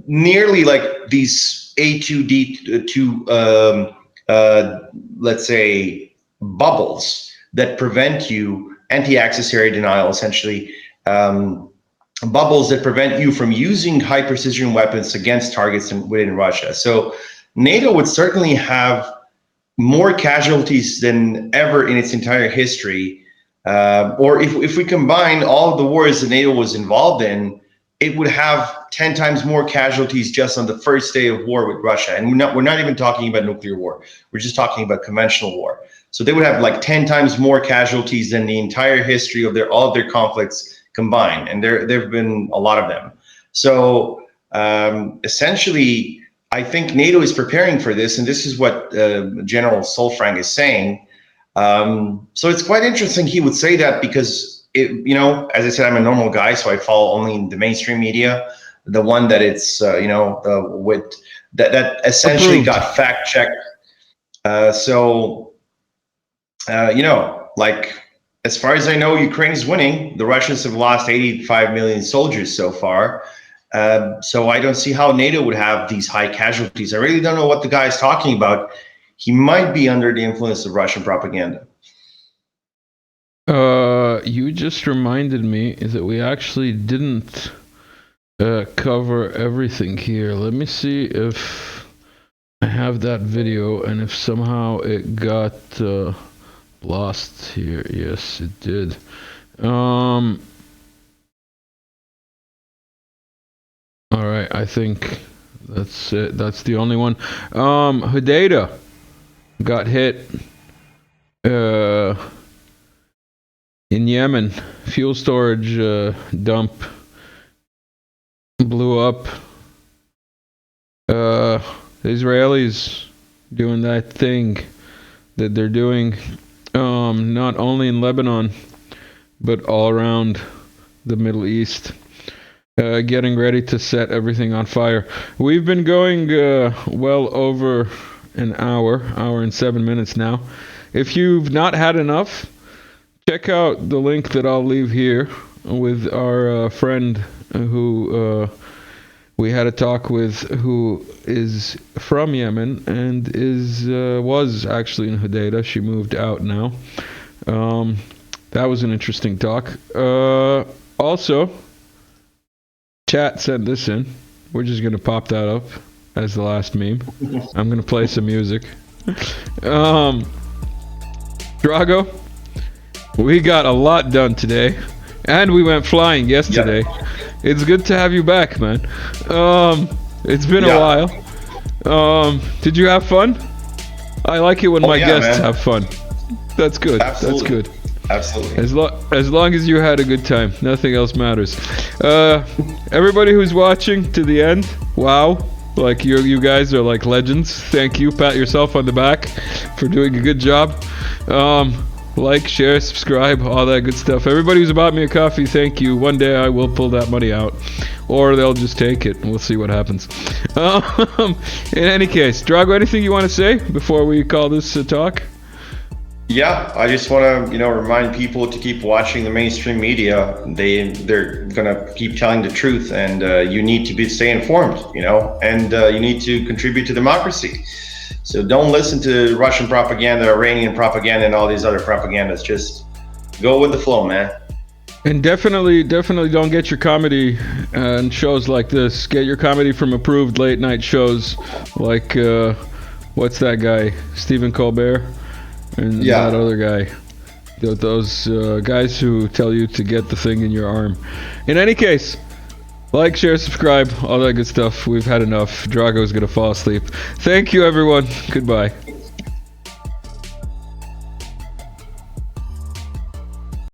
nearly like these A2D2, let's say, bubbles that prevent you, anti-access area denial, essentially, bubbles that prevent you from using high precision weapons against targets within Russia. So NATO would certainly have more casualties than ever in its entire history. Or if we combine all of the wars that NATO was involved in, it would have 10 times more casualties just on the first day of war with Russia. And we're not even talking about nuclear war. We're just talking about conventional war. So they would have like 10 times more casualties than the entire history of all of their conflicts combined. And there have been a lot of them. So essentially, I think NATO is preparing for this. And this is what General Solfrank is saying. So it's quite interesting he would say that, because as I said, I'm a normal guy, so I follow only the mainstream media, the one that it's that essentially
Approved.
got fact checked. Like, as far as I know, Ukraine is winning. The Russians have lost 85 million soldiers so far. So I don't see how NATO would have these high casualties. I really don't know what the guy is talking about. He might be under the influence of Russian propaganda.
You just reminded me is that we actually didn't cover everything here. Let me see if I have that video and if somehow it got lost here. Yes, it did. All right, I think that's it. That's the only one. Hodeidah got hit in Yemen. Fuel storage dump blew up. The Israelis doing that thing that they're doing, not only in Lebanon but all around the Middle East, getting ready to set everything on fire. We've been going well over an hour and 7 minutes now. If you've not had enough, check out the link that I'll leave here with our friend who we had a talk with, who is from Yemen and was actually in Hodeidah. She moved out now. That was an interesting talk. Also, chat sent this in. We're just going to pop that up as the last meme. I'm going to play some music. Drago, we got a lot done today, and we went flying yesterday.
Yeah.
It's good to have you back, man. It's been a while. Did you have fun? I like it when my guests have fun. That's good.
Absolutely.
That's good.
Absolutely.
As long as you had a good time, nothing else matters. Everybody who's watching to the end, wow. Like, you guys are like legends. Thank you. Pat yourself on the back for doing a good job. Like, share, subscribe, all that good stuff. Everybody who's bought me a coffee, thank you. One day I will pull that money out, or they'll just take it, and we'll see what happens. In any case, Drago, anything you want to say before we call this a talk?
Yeah, I just want to, remind people to keep watching the mainstream media. They're gonna keep telling the truth, and you need to stay informed, and you need to contribute to democracy. So don't listen to Russian propaganda, Iranian propaganda, and all these other propagandas. Just go with the flow, man.
And definitely don't get your comedy and shows like this. Get your comedy from approved late night shows like what's that guy, Stephen Colbert, and that other guy. Those guys who tell you to get the thing in your arm. In any case, like, share, subscribe, all that good stuff. We've had enough. Drago's gonna fall asleep. Thank you, everyone. Goodbye.